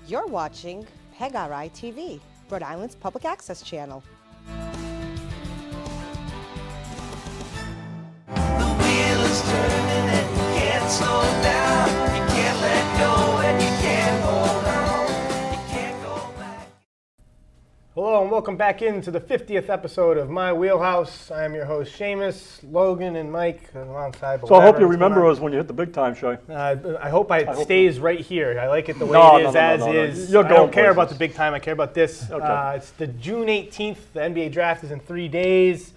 You're watching PEGRI TV, Rhode Island's public access channel. The wheel is turning and you can't slow down. You can't let go and you can't hold on. You can't go back. Hello and welcome back into the 50th episode of My Wheelhouse. I am your host Sheamus, Logan, and Mike alongside. So I hope you remember us when you hit the big time show. I hope it stays right here. I like it the way No, it is, no, as no. is. You're I don't going care about the places. big time. I care about this. Okay. It's the June 18th. The NBA draft is in 3 days.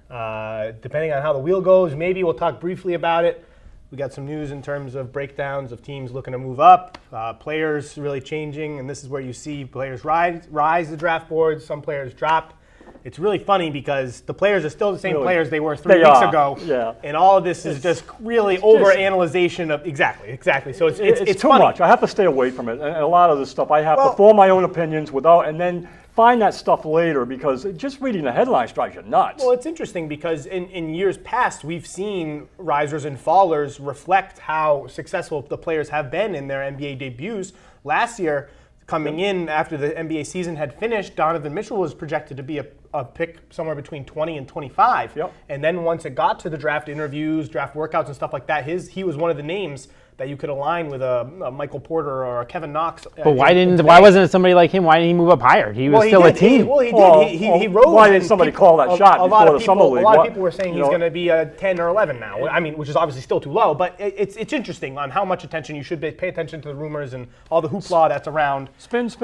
Depending on how the wheel goes, maybe we'll talk briefly about it. We got some news in terms of breakdowns of teams looking to move up, players really changing, and this is where you see players rise the draft boards, some players drop. It's really funny because the players are still the same players they were 3 weeks ago, Yeah. and all of this is just really over-analyzation of exactly. So it's too funny. much. I have to stay away from it. And a lot of this stuff, I have to form my own opinions without, and then find that stuff later because just reading the headlines drives you nuts. Well, it's interesting because in years past, we've seen risers and fallers reflect how successful the players have been in their NBA debuts. Last year, coming in after the NBA season had finished, Donovan Mitchell was projected to be a pick somewhere between 20 and 25. Yep. And then once it got to the draft interviews, draft workouts and stuff like that, he was one of the names that you could align with a Michael Porter or a Kevin Knox. But why wasn't it somebody like him? Why didn't he move up higher? He was still a team. He did. He rose. Why didn't somebody call that shot before the summer league? A lot of people were saying he's going to be a 10 or 11 now. I mean, which is obviously still too low. But it's interesting on how much attention you should pay attention to the rumors and all the hoopla that's around. Spin. It's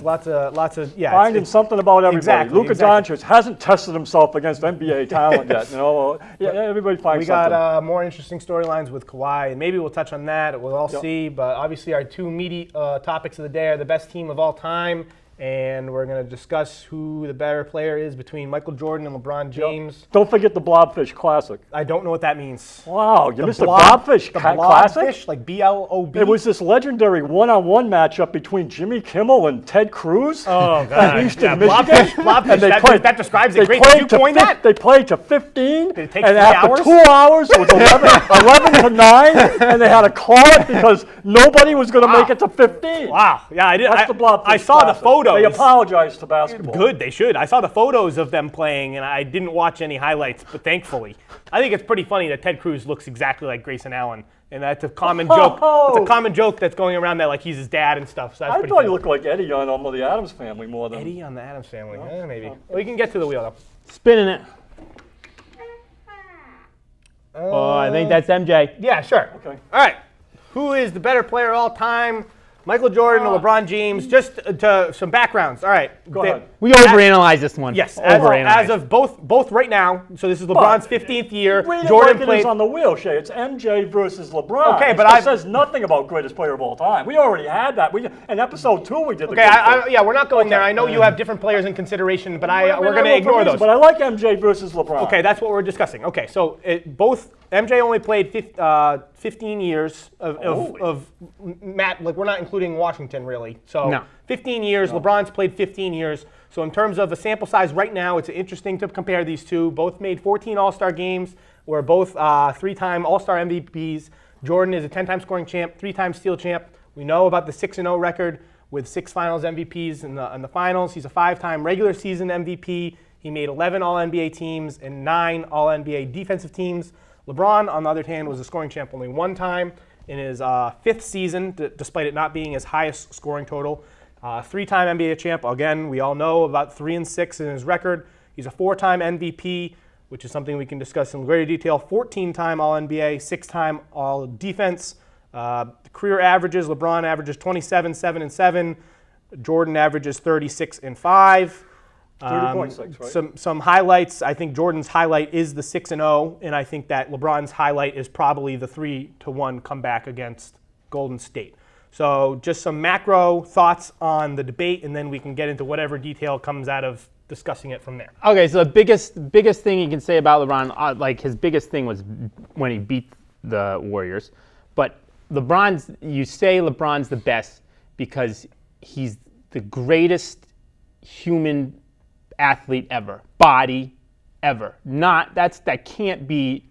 lots of yeah. Finding something about everybody. Exactly, Luka Doncic hasn't tested himself against NBA talent yet. Everybody finds We something. got more interesting storylines with Kawhi, and maybe we'll touch on that. We'll all see. But obviously, our two meaty topics of the day are the best team of all time, and we're going to discuss who the better player is between Michael Jordan and LeBron James. Yep. Don't forget the Blobfish Classic. I don't know what that means. Wow, you missed the Blobfish Classic? Blobfish, like B-L-O-B? It was this legendary one-on-one matchup between Jimmy Kimmel and Ted Cruz. Oh, God. At Eastern Michigan. Blobfish, that describes it great. Did you coin that? They played to 15, Did it take and 3 after hours? 2 hours, it was 11 to 9, and they had to call it because nobody was going to make it to 15. Wow. Yeah, I did. That's the Blobfish I saw Classic. the photos. They apologized to basketball. Good, they should. I saw the photos of them playing, and I didn't watch any highlights, but thankfully. I think it's pretty funny that Ted Cruz looks exactly like Grayson Allen, and that's a common joke. It's a common joke that's going around that, like he's his dad and stuff. So that's I pretty thought funny. he looked like Eddie on the Addams Family more than Eddie on the Addams Family. Maybe. We can get to the wheel, though. Spinning it. I think that's MJ. Yeah, sure. Okay. All right. Who is the better player of all time? Michael Jordan or LeBron James? Just to some backgrounds. All right. Go ahead. We overanalyze this one. Yes, as Overanalyze. of both right now. So this is LeBron's 15th year. Read Jordan it like played. it is on the wheel, Shay. It's MJ versus LeBron. Okay, but It says nothing about greatest player of all time. We already had that. In episode 2, we did the Okay, greatest player. we're not going there. I know you have different players in consideration, but we're going to I ignore for those. reasons, But I like MJ versus LeBron. Okay, that's what we're discussing. Okay, so both MJ only played 15 years of Matt. Like we're not including Washington really. So No. 15 years. LeBron's played 15 years. So in terms of a sample size right now, it's interesting to compare these two. Both made 14 All-Star games. Were both 3-time All-Star MVPs. Jordan is a 10-time scoring champ, 3-time steal champ. We know about the 6-0 record with 6 Finals MVPs in the finals. He's a 5-time regular season MVP. He made 11 All-NBA teams and 9 All-NBA defensive teams. LeBron, on the other hand, was a scoring champ only 1 time in his 5th season, despite it not being his highest scoring total. 3-time NBA champ. Again, we all know about 3-6 in his record. He's a 4-time MVP, which is something we can discuss in greater detail. 14-time All-NBA, 6-time All-Defense. Career averages: LeBron averages 27, 7, and 7. Jordan averages 36 and 5. 30.6, right? Some highlights. I think Jordan's highlight is the 6-0, and I think that LeBron's highlight is probably the 3-1 comeback against Golden State. So just some macro thoughts on the debate, and then we can get into whatever detail comes out of discussing it from there. Okay, so the biggest thing you can say about LeBron, like his biggest thing was when he beat the Warriors. But you say LeBron's the best because he's the greatest human athlete ever, body ever. That can't be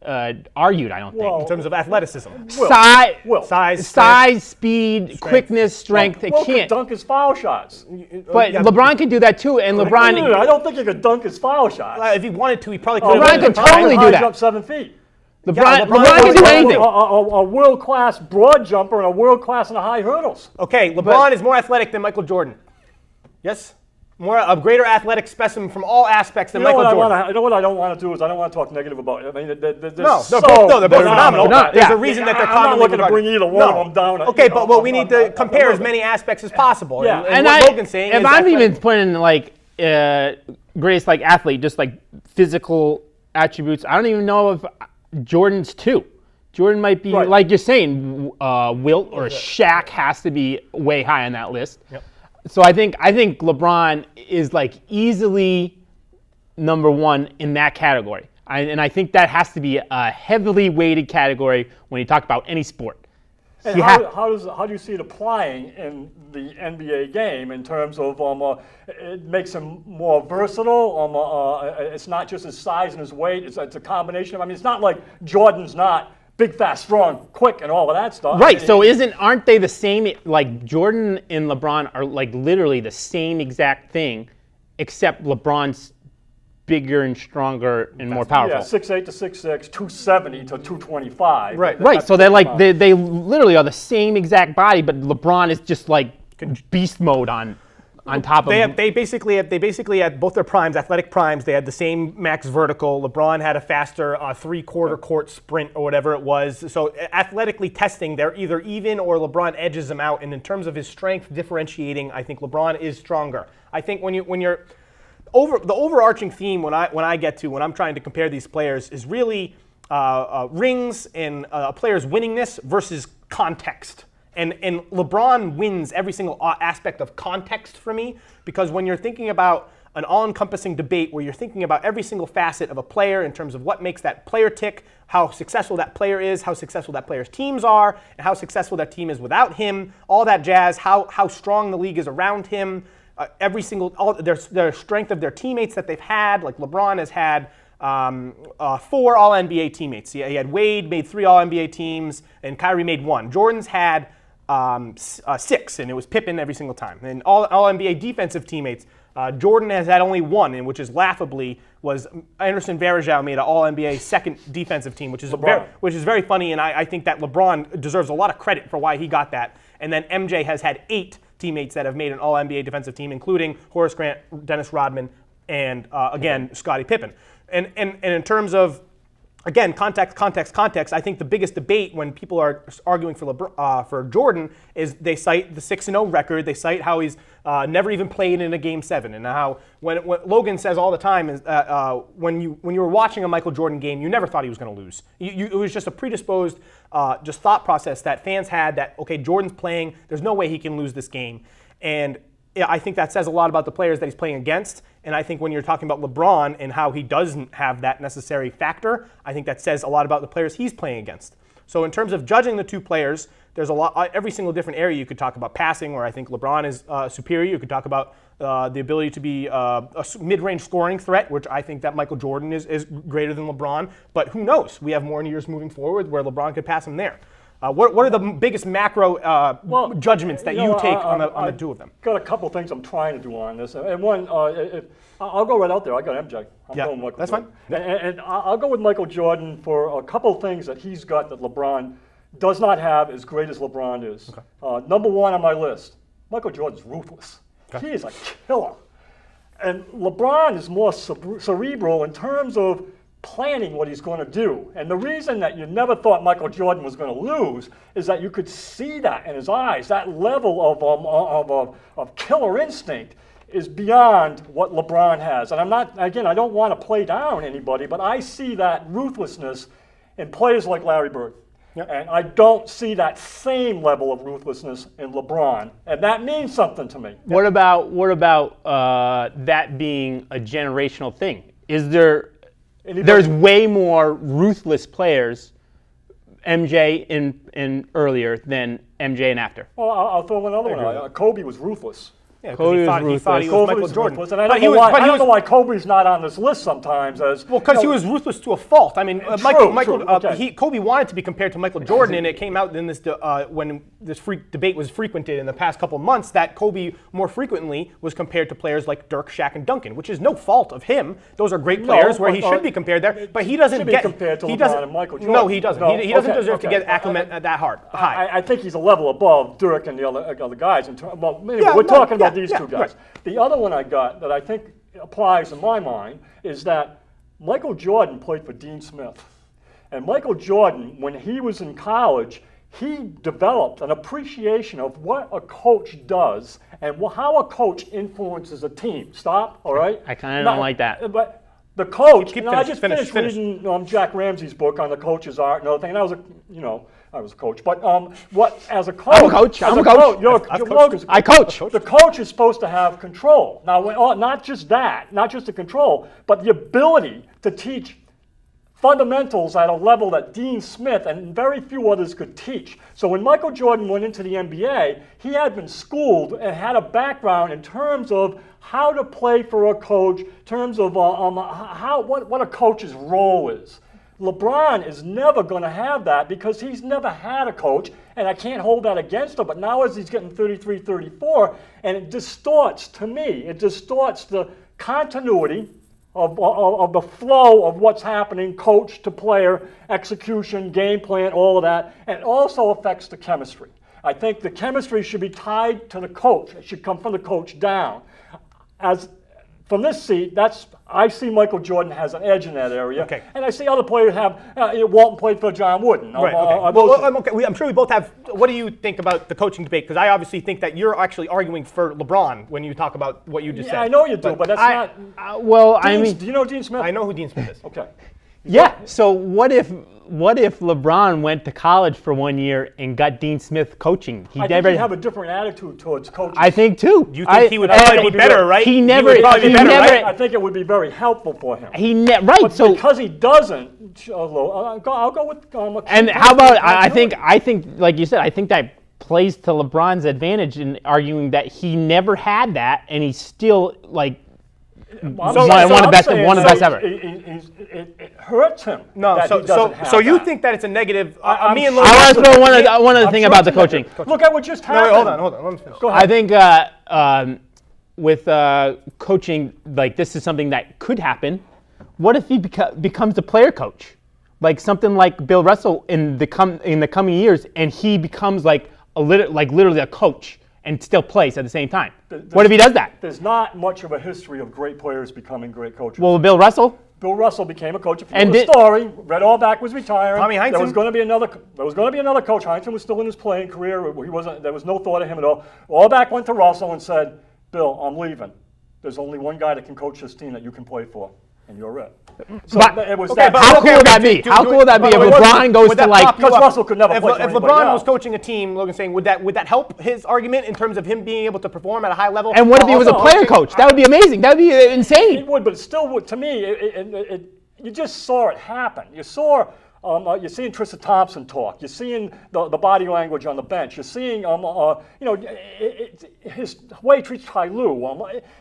argued. I don't think. In terms of athleticism. Size, speed, quickness, strength. It Will can't. could dunk his foul shots. But LeBron can do that too, and LeBron. I don't think he could dunk his foul shots. If he wanted to, he probably could. LeBron could totally do that. Jump 7 feet. LeBron LeBron can do anything. A world-class broad jumper and a world-class in the high hurdles. Okay, LeBron is more athletic than Michael Jordan. Yes? A greater athletic specimen from all aspects than Michael Jordan. You know what I don't want to do is I don't want to talk negative about it. I mean, they're They're both phenomenal. There's a reason that they're I'm not commonly looking to bring either one of them down. Okay, but we need to compare as many aspects as possible. Yeah. And what Logan's saying is if I'm even putting like greatest like athlete, just like physical attributes, I don't even know if Jordan's 2. Jordan might be, like you're saying, Wilt or Shaq has to be way high on that list. Yep. So I think LeBron is like easily number 1 in that category. And I think that has to be a heavily weighted category when you talk about any sport. And how do you see it applying in the NBA game in terms of it makes him more versatile? It's not just his size and his weight. It's a combination of. I mean, it's not like Jordan's not big, fast, strong, quick, and all of that stuff. Right. So aren't they the same? Like Jordan and LeBron are like literally the same exact thing, except LeBron's bigger and stronger and more powerful. Yeah, 6'8" to 6'6", 270 to 225. Right. So they're like they literally are the same exact body, but LeBron is just like beast mode on top of them. They basically at both their primes, athletic primes, they had the same max vertical. LeBron had a faster 3/4 court sprint or whatever it was. So athletically testing, they're either even or LeBron edges them out. And in terms of his strength differentiating, I think LeBron is stronger. I think when you're the overarching theme when I'm trying to compare these players is really rings and a player's winningness versus context. And LeBron wins every single aspect of context for me, because when you're thinking about an all-encompassing debate where you're thinking about every single facet of a player in terms of what makes that player tick, how successful that player is, how successful that player's teams are, and how successful that team is without him, all that jazz, how strong the league is around him, their strength of their teammates that they've had. Like LeBron has had 4 All-NBA teammates. He had Wade made 3 All-NBA teams, and Kyrie made 1. Jordan's had 6, and it was Pippen every single time. And all NBA defensive teammates, Jordan has had only 1, and which is laughably was Anderson Varejao made an All-NBA second defensive team, which is very funny. And I think that LeBron deserves a lot of credit for why he got that. And then MJ has had 8 teammates that have made an All-NBA defensive team, including Horace Grant, Dennis Rodman, and again Scottie Pippen. And in terms of, again, context, I think the biggest debate when people are arguing for Jordan is they cite the 6-0 record. They cite how he's never even played in a Game 7, and how what Logan says all the time is when you were watching a Michael Jordan game, you never thought he was going to lose. It was just a predisposed just thought process that fans had that, okay, Jordan's playing, there's no way he can lose this game. And I think that says a lot about the players that he's playing against. And I think when you're talking about LeBron and how he doesn't have that necessary factor, I think that says a lot about the players he's playing against. So in terms of judging the two players, there's a lot, every single different area you could talk about. Passing, where I think LeBron is superior. You could talk about the ability to be a mid-range scoring threat, which I think that Michael Jordan is greater than LeBron. But who knows? We have more years moving forward where LeBron could pass him there. What are the biggest macro judgments that you take on the two of them? Got a couple things I'm trying to do on this, and one, I'll go right out there. I got MJ. I'm going Michael that's Jordan. fine. And I'll go with Michael Jordan for a couple things that he's got that LeBron does not have as great as LeBron is. Okay. Number 1 on my list, Michael Jordan's ruthless. Okay. He is a killer. And LeBron is more cerebral in terms of planning what he's going to do. And the reason that you never thought Michael Jordan was going to lose is that you could see that in his eyes. That level of killer instinct is beyond what LeBron has. And I don't want to play down anybody, but I see that ruthlessness in players like Larry Bird. Yep. And I don't see that same level of ruthlessness in LeBron, and that means something to me. What about that being a generational thing? Is there? There's way more ruthless players, MJ in earlier than MJ and after. Well, I'll throw another one out. Kobe was ruthless. Yeah, 'cause Kobe he was thought he ruthless. was Kobe Michael was Jordan. ruthless, and I But don't he know was- why. but I he don't know was- why Kobe's not on this list sometimes. As Well, because you he know, was ruthless to a fault. I mean, True, Michael, true, okay. Kobe wanted to be compared to Michael Jordan, and it came out in this when this debate was frequented in the past couple of months that Kobe more frequently was compared to players like Dirk, Shaq, and Duncan, which is no fault of him. Those are great players where he should be compared there, but he doesn't should be get compared to he LeBron doesn't. and Michael Jordan. No, he doesn't. No, He doesn't okay, deserve to okay. get acclimated that high. I think he's a level above Dirk and the other guys. Well, anyway, Yeah, we're no, talking about yeah, these yeah, two guys. right. The other one I got that I think applies in my mind is that Michael Jordan played for Dean Smith. And Michael Jordan, when he was in college, he developed an appreciation of what a coach does and how a coach influences a team. Stop, all right? I kinda don't like that. But the coach, Keep I finish, just finish. finished reading Jack Ramsey's book on the coach's art and other thing. And I was I was a coach. But what as a coach, I'm a coach. as I'm a coach. You're I've coached Logan's a I coach. The coach is supposed to have control. Now, not just that, not just the control, but the ability to teach fundamentals at a level that Dean Smith and very few others could teach. So when Michael Jordan went into the NBA, he had been schooled and had a background in terms of how to play for a coach, in terms of what a coach's role is. LeBron is never going to have that because he's never had a coach, and I can't hold that against him. But now as he's getting 33, 34, and it distorts, to me, it distorts the continuity of the flow of what's happening, coach to player, execution, game plan, all of that, and it also affects the chemistry. I think the chemistry should be tied to the coach. It should come from the coach down. As from this seat, I see Michael Jordan has an edge in that area, Okay. and I see other players have. Walton played for John Wooden. Right. Okay. Well, I'm sure we both have. What do you think about the coaching debate? Because I obviously think that you're actually arguing for LeBron when you talk about what you just said. I know you do, but that's not. Do you know Dean Smith? I know who Dean Smith is. Okay. Yeah. So what if LeBron went to college for 1 year and got Dean Smith coaching? I think he'd have a different attitude towards coaching. I think too. You think he would probably be better, right? He never. would probably be better, right? I think it would be very helpful for him. Right. But So because he doesn't, I'll go with. and how about I think like you said, I think that plays to LeBron's advantage in arguing that he never had that and he's still like. one of the best ever. It hurts him. No, that he doesn't have so you that. think that it's a negative? I'm Me and sure- Logan. I want to throw one other I'm thing sure about the it's a coaching. negative. Look at what just No, happened. wait, hold on. Let me finish. Go ahead. I think with coaching, like this is something that could happen. What if he becomes a player coach, like something like Bill Russell in the coming years, and he becomes literally a coach and still plays at the same time? What if he does that? There's not much of a history of great players becoming great coaches. Well, Bill Russell. Bill Russell became a coach. If you And know the did- story, Red Auerbach was retiring. Tommy There was Heinsohn? going to be another. There was going to be another coach. Heinsohn was still in his playing career. He wasn't. There was no thought of him at all. Auerbach went to Russell and said, "Bill, I'm leaving. There's only one guy that can coach this team that you can play for, and you're it." So But- it was okay, that. but How okay, cool would that okay, be? How cool would that be if but LeBron goes would to that like? pop you Because up? Russell could never If play for if anybody LeBron else. was coaching a team, Logan saying, would that help his argument in terms of him being able to perform at a high level? And what if he was a no, player okay. coach? That would be amazing. That would be It insane. would, but it still would. To me, you just saw it happen. You saw. You're seeing Tristan Thompson talk. You're seeing the body language on the bench. You're seeing, his way he treats Ty Lue.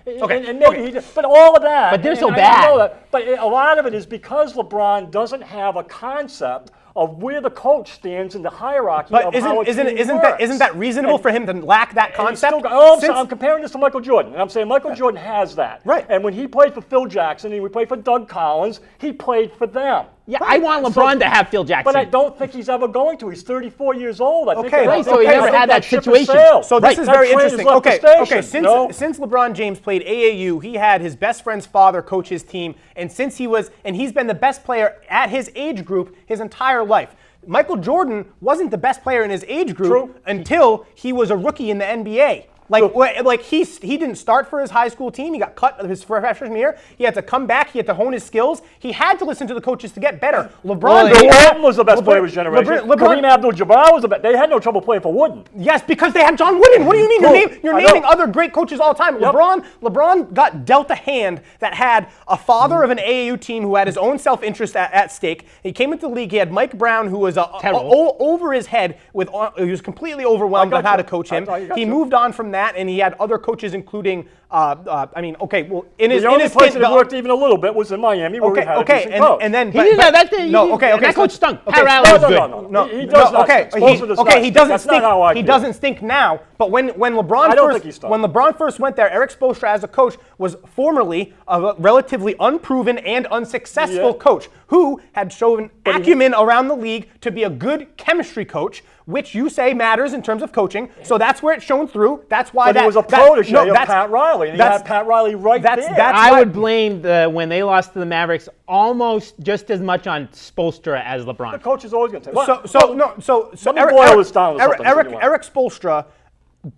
And maybe but all of that. But they're so I bad. know that, but a lot of it is because LeBron doesn't have a concept of where the coach stands in the hierarchy of But how a team isn't that reasonable for him to lack that and he's concept? still, I'm comparing this to Michael Jordan, and I'm saying Michael Jordan has that. Right. And when he played for Phil Jackson and he played for Doug Collins, he played for them. Yeah, I want LeBron to have Phil Jackson. But I don't think he's ever going to. He's 34 years old. I think Okay, that- right, so he I never think had that ship has situation. sailed. So this is That very train has interesting. left the Okay, station, you know? since LeBron James played AAU, he had his best friend's father coach his team, and he's been the best player at his age group his entire life. Michael Jordan wasn't the best player in his age group True. until he was a rookie in the NBA. He didn't start for his high school team. He got cut his freshman year. He had to come back. He had to hone his skills. He had to listen to the coaches to get better. LeBron. Bill Walton was the best player of his generation. LeBron- Kareem Abdul-Jabbar was the best. They had no trouble playing for Wooden. Yes, because they had John Wooden. What do you mean? You're I know. naming other great coaches all the time. Yep. LeBron got dealt a hand that had a father of an AAU team who had his own self-interest at stake. He came into the league. He had Mike Brown, who was Terrible. over his head. He was completely overwhelmed I on got how you. to coach I him. got He you. moved on from that, and he had other coaches, including, I mean, okay, well, in his The only place stint, that it worked even a little bit was in Miami, where he had a decent coach. and then He didn't have that. That coach stunk. Pat Riley was good. No. He does not. He doesn't That's stink. not how I He feel. doesn't stink now. But when LeBron I don't think he stunk. when LeBron first went there, Eric Spoelstra as a coach was formerly a relatively unproven and unsuccessful coach who had shown acumen around the league to be a good chemistry coach, which you say matters in terms of coaching. So that's where it's shown through. That's why But he was a protege of Pat Riley, and he had Pat Riley right there. I would blame when they lost to the Mavericks almost just as much on Spoelstra as LeBron. The coach is always going to take. So Let me boil this down to something, if you want. Eric Spoelstra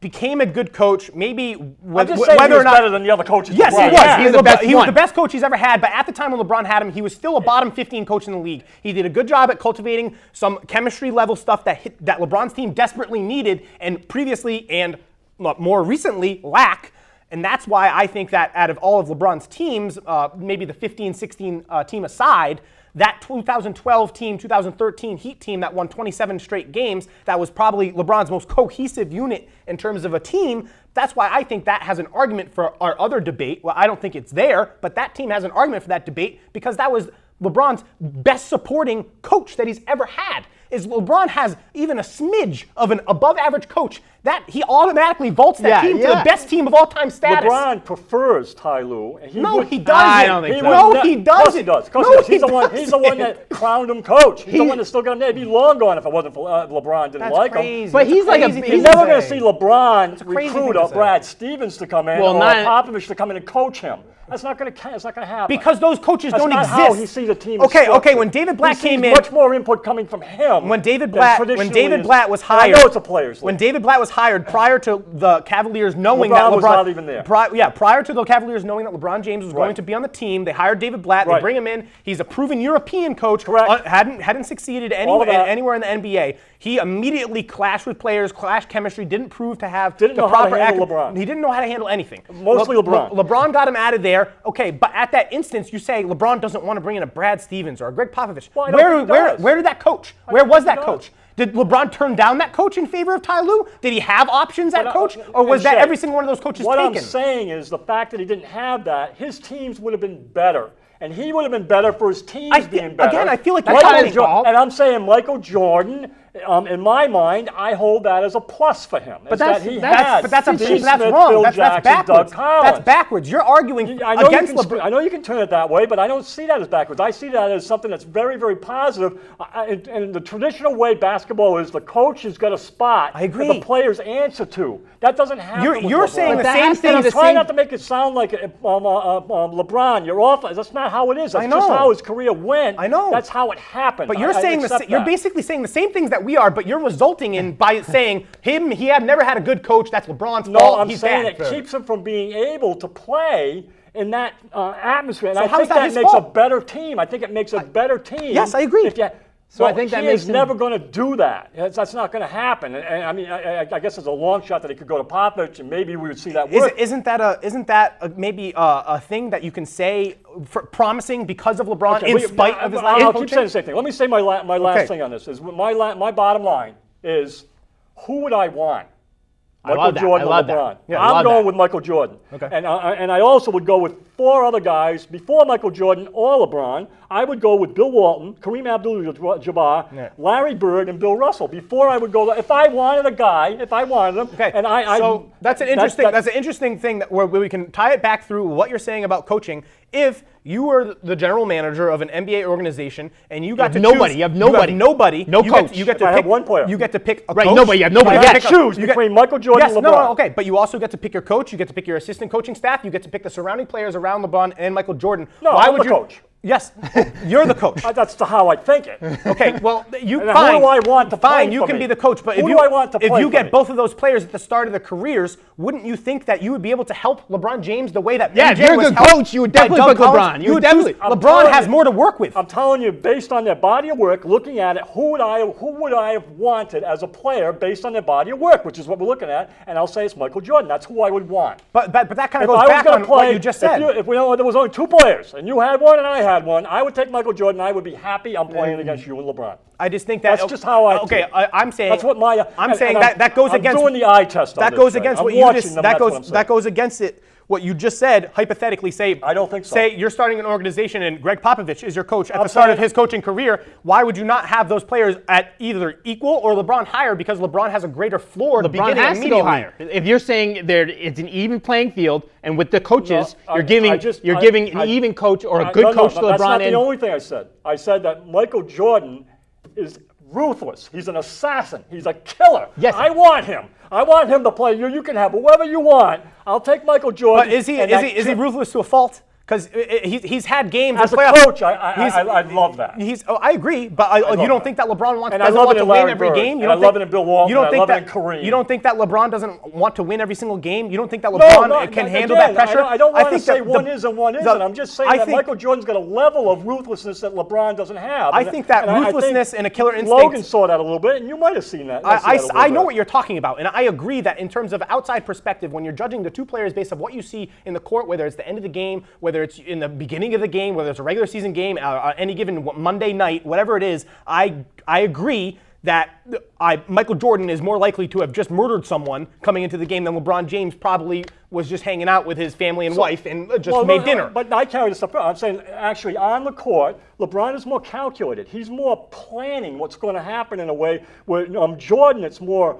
became a good coach, maybe I'm just saying he was better than the other coaches. Yes, he LeBron was. had. He was the best coach he's ever had, but at the time when LeBron had him, he was still a bottom 15 coach in the league. He did a good job at cultivating some chemistry level stuff that LeBron's team desperately needed and previously and more recently lack. And that's why I think that out of all of LeBron's teams, maybe the 15-16 team aside, that 2012 team, 2013 Heat team that won 27 straight games, that was probably LeBron's most cohesive unit in terms of a team. That's why I think that has an argument for our other debate. Well, I don't think it's there, but that team has an argument for that debate because that was LeBron's best supporting coach that he's ever had. Is LeBron has even a smidge of an above average coach, that he automatically vaults that team to the best team of all time status. LeBron prefers Ty Lue. He doesn't. I don't think so. No, he doesn't. Of course he does. He's the one that crowned him coach. He's the one that's still got him there. He'd be long gone if it wasn't for LeBron didn't like him. But he's like He's never going to see LeBron crazy recruit thing to say. Brad Stevens to come in or Popovich to come in and coach him. That's not going to happen. Because those coaches don't exist. That's not how he sees the team. Okay. When David Blatt came in, much more input coming from him. When David Blatt was hired, I know it's a player's league. When David Blatt was hired, prior to the Cavaliers knowing that LeBron was not even there. Prior to the Cavaliers knowing that LeBron James was going to be on the team, they hired David Blatt. They bring him in. He's a proven European coach. Correct. Hadn't succeeded anywhere in the NBA. He immediately clashed with players, clashed chemistry, didn't prove to have the proper how to handle LeBron. He didn't know how to handle anything. Mostly LeBron. LeBron got him out of there. Okay, but at that instance, you say LeBron doesn't want to bring in a Brad Stevens or a Greg Popovich. Well, where did that coach? Where was that coach? Did LeBron turn down that coach in favor of Ty Lue? Did he have options at coach? Or was that every single one of those coaches what taken? I'm saying is the fact that he didn't have that, his teams would have been better. And he would have been better for his teams being better. Again, I feel like that's not his fault. And I'm saying Michael Jordan, in my mind, I hold that as a plus for him. But that's wrong. That's backwards. That's backwards. You're arguing against LeBron. I know you can turn it that way, but I don't see that as backwards. I see that as something that's very, very positive. And the traditional way basketball is, the coach has got a spot that the players answer to. That doesn't happen. You're saying the same thing. I'm trying not to make it sound like LeBron. You're off. That's not how it is. That's just how his career went. I know. That's how it happened. But you're basically saying the same things that we are, but you're resulting in by saying he had never had a good coach. That's LeBron's fault. No, I'm saying it keeps him from being able to play in that atmosphere. And so I think that makes a better team. I think it makes a better team. Yes, I agree. I think that makes never going to do that. That's not going to happen. And I mean, I guess it's a long shot that he could go to Popovich, and maybe we would see that work. Isn't that maybe a thing that you can say promising because of LeBron in spite of his lack of coaching? I'll keep saying the same thing. Let me say my last thing on this. Is my bottom line is, who would I want? Michael Jordan or LeBron? I'm going with Michael Jordan. Okay. And I also would go with 4 other guys before Michael Jordan or LeBron. I would go with Bill Walton, Kareem Abdul-Jabbar, Larry Bird, and Bill Russell. Before I would go, if I wanted a guy, Okay. And so that's an interesting thing where we can tie it back through what you're saying about coaching. If you were the general manager of an NBA organization and you got to nobody, choose, you have nobody, no coach. You get to I pick have one player. You get to pick a right, coach. nobody. You have nobody. You get to choose between Michael Jordan and LeBron. No, okay, but you also get to pick your coach. You get to pick your assistant coaching staff. You get to pick the surrounding players around LeBron and Michael Jordan. No, Why I'm would the coach. Yes, you're the coach. That's how I think it. Okay, well, you And fine. who do I want to play Fine, you for can me? be the coach, but Who do I want to play if you for get me? both of those players at the start of their careers, wouldn't you think that you would be able to help LeBron James the way that Yeah, MJ if you're a was good helped coach, you would by definitely Doug pick Collins? LeBron. You would definitely. LeBron has more to work with. I'm telling you, based on their body of work, looking at it, who would I have wanted as a player based on their body of work, which is what we're looking at, and I'll say it's Michael Jordan. That's who I would want. But that kind of If goes I was back gonna on play, what you just said. if we know there was only 2 players, and you had one and I had had one, I would take Michael Jordan. I would be happy I'm playing against you and LeBron. I just think that That's just how I Okay, think. I'm saying That's what my. I'm saying that goes I'm against doing the eye test. On that this goes thing. against I'm what you watching just them, that that's what goes I'm saying. that goes against it. What you just said, hypothetically, say I don't think so. Say you're starting an organization and Greg Popovich is your coach at I'm the start of saying- his coaching career. Why would you not have those players at either equal or LeBron higher? Because LeBron has a greater floor. LeBron beginning has to immediately. go higher. If you're saying it's an even playing field, and with the coaches, No, you're giving an even coach or a good coach to That's LeBron. not the And only thing I said. I said that Michael Jordan is ruthless. He's an assassin. He's a killer. Yes. I want him. I want him to play. You can have whoever you want. I'll take Michael Jordan. But is he ruthless to a fault? Because he's had games As in a playoffs. coach, I love that. I agree, but you don't that. think that LeBron And I doesn't love want it to in win Larry every Bird, game? and I love it in Bill Walton, and I love it in Kareem. You don't think that LeBron doesn't want to win every single game? You don't think that No, LeBron can handle again, that pressure? I don't want to think say that one is and one isn't. I'm just saying that Michael Jordan's got a level of ruthlessness that LeBron doesn't have. I think that ruthlessness and a killer instinct. Logan saw that a little bit, and you might have seen that. I know what you're talking about, and I agree that in terms of outside perspective, when you're judging the two players based on what you see in the court, whether it's the end of the game, whether it's in the beginning of the game, whether it's a regular season game, any given Monday night, whatever it is, I agree that Michael Jordan is more likely to have just murdered someone coming into the game than LeBron James probably was just hanging out with his family and wife and just made dinner. But I carry this up. I'm saying actually on the court, LeBron is more calculated. He's more planning what's going to happen in a way where Jordan, it's more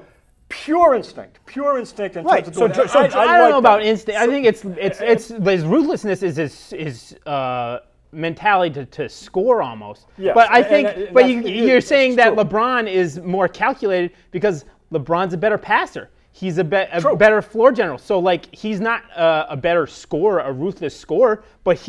pure instinct in Right. terms of doing I don't know about instinct. I think it's his ruthlessness is his mentality to score almost. Yes, But I and think, you're saying that LeBron is more calculated because LeBron's a better passer. He's a better floor general. So like he's not a better scorer, a ruthless scorer, but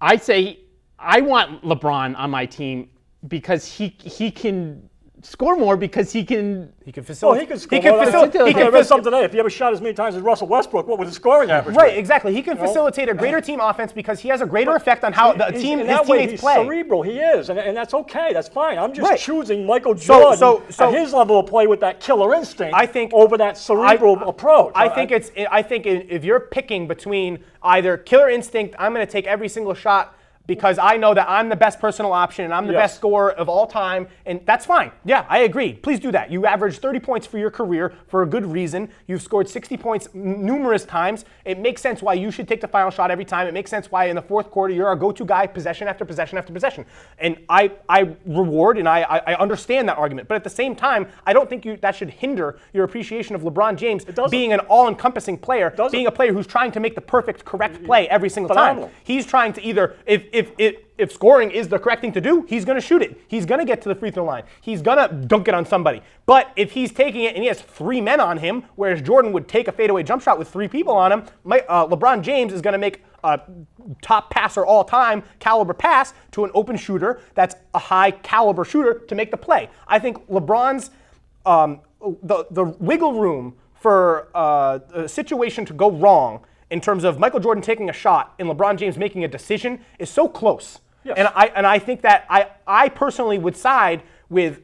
I'd say I want LeBron on my team because he can score more because he can facilitate. He can score. He can read something today. If he ever shot as many times as Russell Westbrook, what would his scoring average be? Right, exactly. He can facilitate a greater team offense because he has a greater effect on how the his teammates play. He's cerebral. He is, and that's okay. That's fine. I'm just Right. choosing Michael Jordan So at his level of play with that killer instinct. I think over that cerebral approach. I think if you're picking between either killer instinct, I'm going to take every single shot because I know that I'm the best personal option and I'm the best scorer of all time, and that's fine. Yeah, I agree. Please do that. You averaged 30 points for your career for a good reason. You've scored 60 points numerous times. It makes sense why you should take the final shot every time. It makes sense why in the fourth quarter you're a go-to guy possession after possession after possession. And I reward and I understand that argument. But at the same time, I don't think that should hinder your appreciation of LeBron James being an all-encompassing player, being a player who's trying to make the perfect, correct play every single time. He's trying to either, if scoring is the correct thing to do, he's going to shoot it. He's going to get to the free throw line. He's going to dunk it on somebody. But if he's taking it and he has three men on him, whereas Jordan would take a fadeaway jump shot with three people on him, LeBron James is going to make a top passer all time caliber pass to an open shooter that's a high caliber shooter to make the play. I think LeBron's the wiggle room for a situation to go wrong in terms of Michael Jordan taking a shot and LeBron James making a decision is so close. Yes. And I think that I personally would side with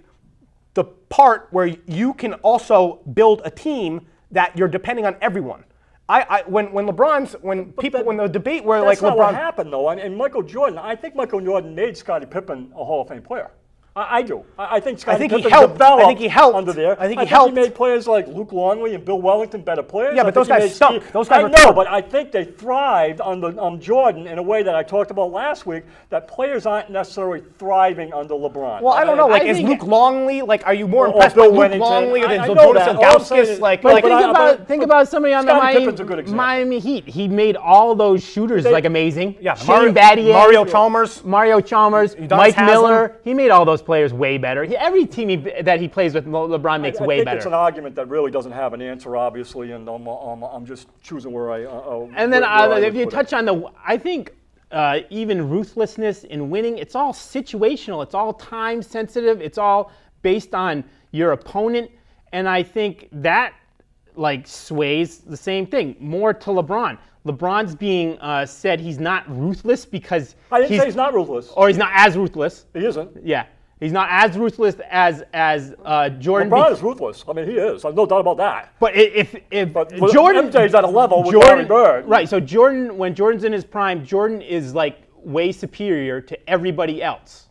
the part where you can also build a team that you're depending on everyone. When the debate where like that's not LeBron what happened though, and Michael Jordan, I think Michael Jordan made Scottie Pippen a Hall of Fame player. I do. I think Scottie Pippen developed under there. I think he made players like Luke Longley and Bill Wellington better players. Yeah, but those guys stunk. I know, but I think they thrived under Jordan in a way that I talked about last week, that players aren't necessarily thriving under LeBron. Well, I don't know. Like, is Luke Longley, like, are you more impressed by Luke Longley than Jonas Ilgauskas? Think about somebody on the Miami Heat. He made all those shooters like amazing. Yeah, Shane Battier, Mario Chalmers, Mike Miller. He made all those players way better. Every team that he plays with, LeBron makes way better. I think it's an argument that really doesn't have an answer, obviously, and I'm just choosing where I. And then if you touch on I think even ruthlessness in winning, it's all situational. It's all time sensitive. It's all based on your opponent, and I think that like sways the same thing more to LeBron. LeBron's being said he's not ruthless because I didn't say he's not ruthless, or he's not as ruthless. He isn't. Yeah. He's not as ruthless as Jordan. LeBron is ruthless. I mean, he is. There's no doubt about that. But if Jordan, MJ's at a level with Larry Bird. Right. So Jordan, when Jordan's in his prime, Jordan is like way superior to everybody else.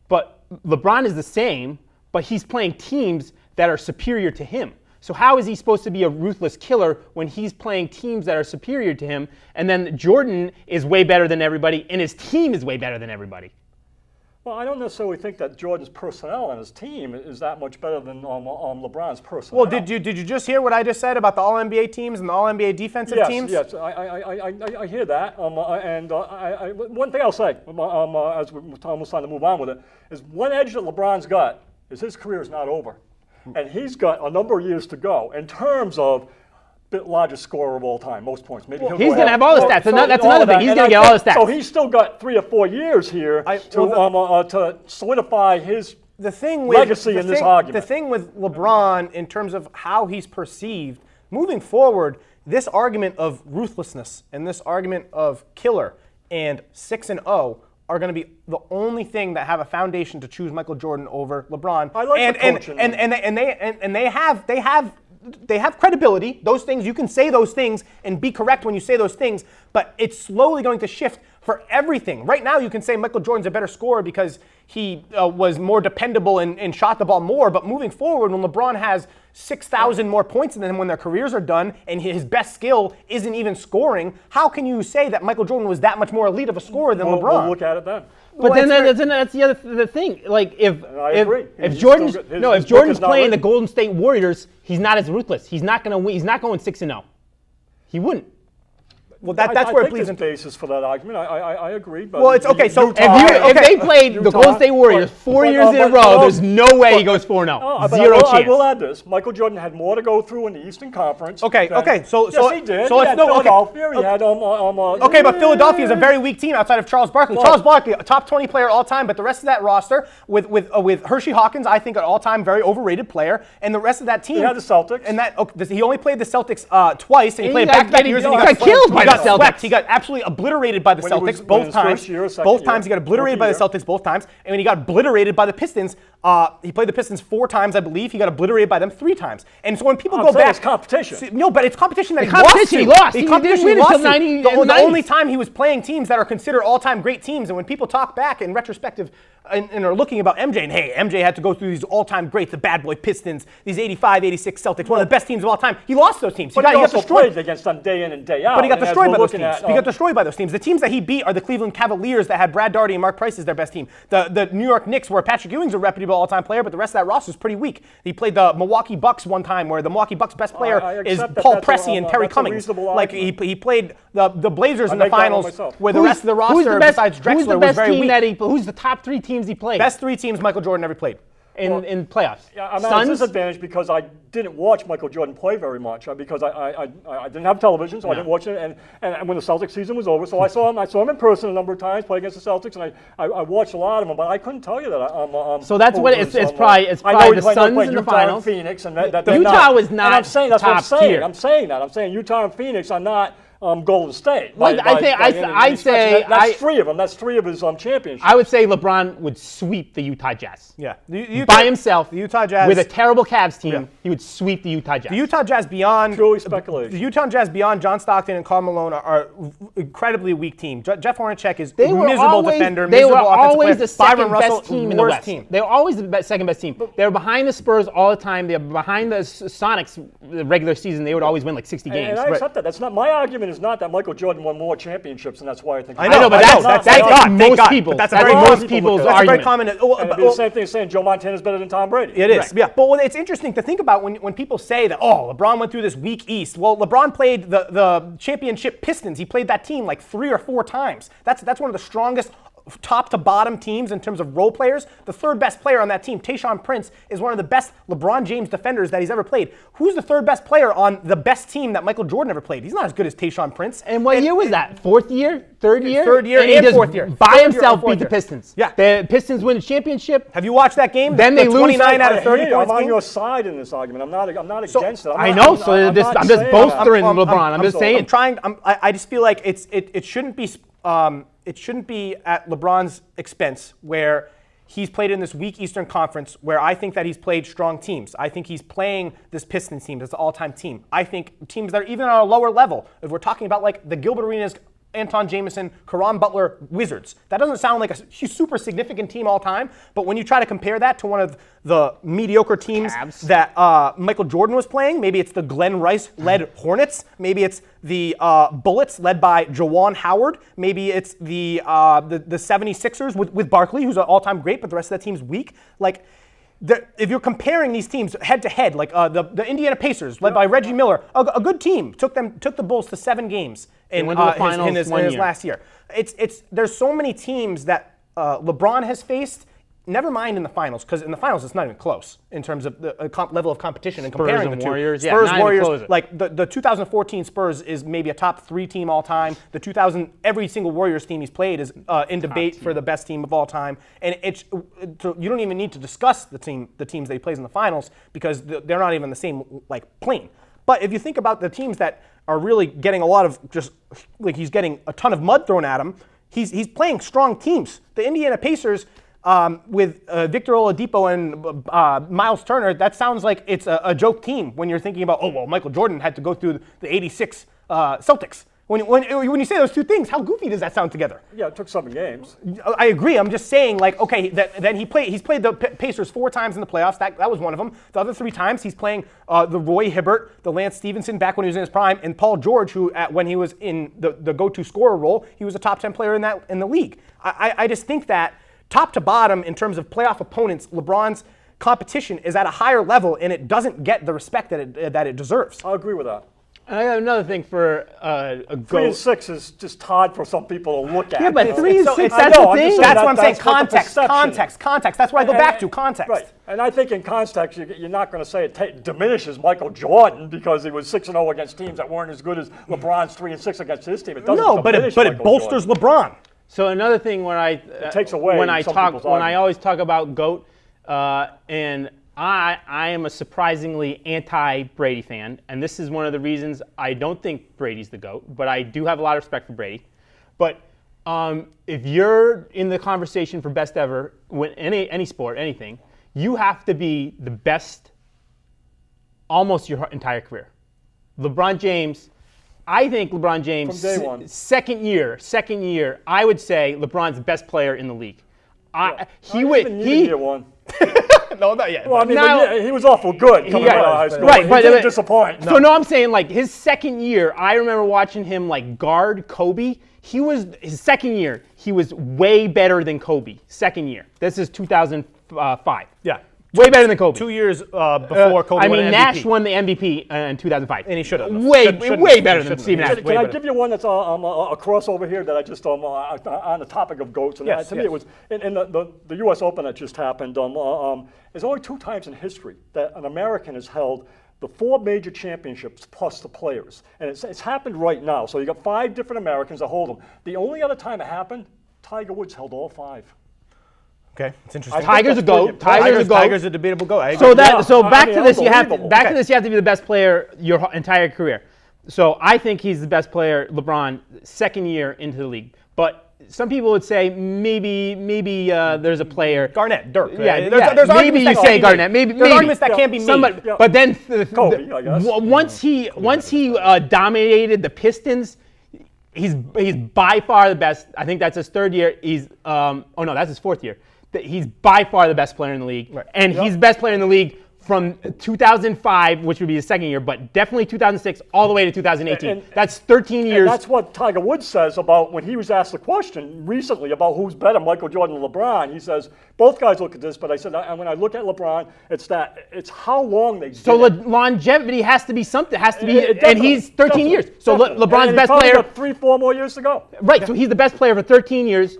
But LeBron is the same, but he's playing teams that are superior to him. So how is he supposed to be a ruthless killer when he's playing teams that are superior to him, and then Jordan is way better than everybody, and his team is way better than everybody? Well, I don't necessarily think that Jordan's personnel and his team is that much better than LeBron's personnel. Well, did you just hear what I just said about the All-NBA teams and the All-NBA defensive teams? Yes, I hear that. One thing I'll say, as we're almost trying to move on with it, is one edge that LeBron's got is his career is not over. And he's got a number of years to go in terms of largest scorer of all time, most points. Maybe he's going to have all the stats. That's another thing. He's going to get all the stats. So he's still got 3 or 4 years here to solidify his legacy in this argument. The thing with LeBron, in terms of how he's perceived, moving forward, this argument of ruthlessness and this argument of killer and 6-0 are going to be the only thing that have a foundation to choose Michael Jordan over LeBron. I like the coaching. And they have credibility. Those things, you can say those things and be correct when you say those things, but it's slowly going to shift for everything. Right now, you can say Michael Jordan's a better scorer because he was more dependable and shot the ball more, but moving forward, when LeBron has 6,000 more points than him when their careers are done and his best skill isn't even scoring, how can you say that Michael Jordan was that much more elite of a scorer than LeBron? We'll look at it then. But then that's the thing. Like if Jordan's playing the Golden State Warriors, he's not as ruthless. He's not going to win. He's not going 6-0. He wouldn't. Well, that's where it bleeds into basis for that argument. I agree. But well, it's okay. So if they played the Golden State Warriors 4 years in a row, there's no way he goes 4-0. Zero chance. I will add this: Michael Jordan had more to go through in the Eastern Conference. Okay. So yes, he did. So he had Philadelphia. He had okay, but Philadelphia is a very weak team outside of Charles Barkley. Charles Barkley, a top 20 player all time, but the rest of that roster with Hershey Hawkins, I think an all-time very overrated player, and the rest of that team. He had the Celtics, and he only played the Celtics twice, and he played back-to-back years. And he got killed by the Celtics. He got absolutely obliterated by the Celtics both times. Both times he got obliterated by the Celtics both times. And when he got obliterated by the Pistons, he played the Pistons 4 times, I believe. He got obliterated by them 3 times. And so when people go back, it's competition. No, but it's competition that he lost. He didn't win until 90. The only time he was playing teams that are considered all-time great teams. And when people talk back in retrospective and are looking about MJ, and hey, MJ had to go through these all-time greats, the bad boy Pistons, these 85, 86 Celtics, one of the best teams of all time. He lost those teams. But he also played against them day in and day out. But he got destroyed by those teams. He got destroyed by those teams. The teams that he beat are the Cleveland Cavaliers that had Brad Daugherty and Mark Price as their best team. The New York Knicks, where Patrick Ewing's a reputable all-time player, but the rest of that roster is pretty weak. He played the Milwaukee Bucks one time, where the Milwaukee Bucks' best player is Paul Pressey and Terry Cummings. Like he played the Blazers in the finals, where the rest of the roster besides Drexler was very weak. Who's the top 3 teams he played? Best 3 teams Michael Jordan ever played. In playoffs. Yeah, I'm at a disadvantage because I didn't watch Michael Jordan play very much because I didn't have television, so I didn't watch it. And when the Celtics season was over, so I saw him in person a number of times, play against the Celtics, and I watched a lot of them, but I couldn't tell you that. So that's what it's probably the Suns in the finals. Phoenix, and Utah was not. And I'm saying that's top what I'm saying. tier. I'm saying that. I'm saying Utah and Phoenix are not. Golden State. Well, I'd say that's 3 of them. That's 3 of his championships. I would say LeBron would sweep the Utah Jazz. Yeah, by himself. The Utah Jazz with a terrible Cavs team, he would sweep the Utah Jazz. The Utah Jazz beyond purely speculation. The Utah Jazz beyond John Stockton and Karl Malone are incredibly weak team. Jeff Hornacek is a miserable defender. They were always always the second Russell, best team in the West. They were always the second best team. They were behind the Spurs all the time. They were behind the Sonics the regular season. They would always win like 60 games. And I accept that. That's not my argument. Is not that Michael Jordan won more championships, and that's why I think. I know, but that's most people. That's most people's argument. That's a very common. It'd be the same thing as saying Joe Montana is better than Tom Brady. It is, yeah. But it's interesting to think about when people say that, LeBron went through this weak East. Well, LeBron played the championship Pistons. He played that team like 3 or 4 times. That's one of the strongest top to bottom teams in terms of role players. The 3rd best player on that team, Tayshaun Prince, is one of the best LeBron James defenders that he's ever played. Who's the 3rd best player on the best team that Michael Jordan ever played? He's not as good as Tayshaun Prince. And what year was that? 4th year? 3rd year? 3rd year and 4th year. By himself beat the Pistons. Yeah. The Pistons win the championship. Have you watched that game? Then they lose 29 out of 30 points. I'm on your side in this argument. I'm not against it. I know. So I'm just bolstering LeBron. I'm just saying. I just feel like it shouldn't be. It shouldn't be at LeBron's expense where he's played in this weak Eastern Conference where I think that he's played strong teams. I think he's playing this Pistons team as the all-time team. I think teams that are even on a lower level, if we're talking about like the Gilbert Arenas Anton Jameson, Caron Butler, Wizards. That doesn't sound like a super significant team all time, but when you try to compare that to one of the mediocre teams that Michael Jordan was playing, maybe it's the Glenn Rice-led Hornets, maybe it's the Bullets led by Jawan Howard, maybe it's the 76ers with Barkley, who's an all-time great, but the rest of that team's weak. Like, if you're comparing these teams head to head, like the Indiana Pacers, led by Reggie Miller, a good team, took the Bulls to 7 games in his last year. There's so many teams that LeBron has faced. Never mind in the finals, because in the finals it's not even close in terms of the level of competition and comparing the two. Warriors, Spurs, not Warriors, even close. like the 2014 Spurs is maybe a top 3 team all time. Every single Warriors team he's played is in debate for the best team of all time. And you don't even need to discuss the teams that he plays in the finals because they're not even the same plane. But if you think about the teams that are really getting a lot of he's getting a ton of mud thrown at him, he's playing strong teams. The Indiana Pacers. With Victor Oladipo and Miles Turner, that sounds like it's a joke team when you're thinking about, Michael Jordan had to go through the 86 Celtics. When you say those two things, how goofy does that sound together? Yeah, it took 7 games. I agree. I'm just saying, then he's played the Pacers 4 times in the playoffs. That was one of them. The other 3 times he's playing the Roy Hibbert, the Lance Stevenson back when he was in his prime, and Paul George, who when he was in the go-to scorer role, he was a top 10 player in the league. I just think that top to bottom, in terms of playoff opponents, LeBron's competition is at a higher level, and it doesn't get the respect that it deserves. I agree with that. I have another thing for a GOAT. 3 and 6 is just hard for some people to look at. Yeah, but 3 and 6, I that's know, the I'm thing. just saying That's what I'm saying. Context. Context. That's what I go back to. Context. Right. And I think in context, you're not going to say it diminishes Michael Jordan because he was 6-0 against teams that weren't as good as LeBron's 3 and 6 against his team. It doesn't diminish but it Michael bolsters Jordan. LeBron. So another thing when I takes away when I some talk people's when I argument. always talk about GOAT, and I am a surprisingly anti-Brady fan, and this is one of the reasons I don't think Brady's the GOAT, but I do have a lot of respect for Brady. But if you're in the conversation for best ever, when any sport, anything, you have to be the best almost your entire career. LeBron James. I think LeBron James, from day one. second year, I would say LeBron's the best player in the league. Year one. No, not yet. Well, I mean, he was awful good coming out of high school. Right, but he didn't disappoint. So no, I'm saying his second year, I remember watching him guard Kobe. His second year, he was way better than Kobe. Second year. This is 2005. Yeah. Way better than Kobe. 2 years before Kobe won an MVP. Nash won the MVP in 2005. And he should have. Way better than Steve Nash. Can I give you one that's a crossover here that I just on the topic of GOATs? And Yes, to me, it was in the U.S. Open that just happened. There's only 2 times in history that an American has held the 4 major championships plus the players, and it's happened right now. So you got 5 different Americans that hold them. The only other time it happened, Tiger Woods held all 5. Okay, it's interesting. Tiger's a GOAT. Tiger's a debatable GOAT. So back to this, unbelievable. you have to be the best player your entire career. So I think he's the best player, LeBron, second year into the league. But some people would say maybe there's a player. Garnett, Dirk. Yeah, there's maybe you say Garnett. Maybe arguments that can't be made. Somebody, but then Kobe, I guess. once he dominated the Pistons. He's by far the best. I think that's his 3rd year. That's his 4th year. He's by far the best player in the league. Right. And he's the best player in the league from 2005, which would be his second year, but definitely 2006 all the way to 2018. That's 13 years. And that's what Tiger Woods says about when he was asked the question recently about who's better, Michael Jordan or LeBron. He says, both guys look at this, but I said, and when I look at LeBron, it's how long they did So it. longevity has to be something. Has to be, Definitely, and he's 13 years. So definitely. LeBron's and best probably player. got 3-4 more years to go. Right. So he's the best player for 13 years,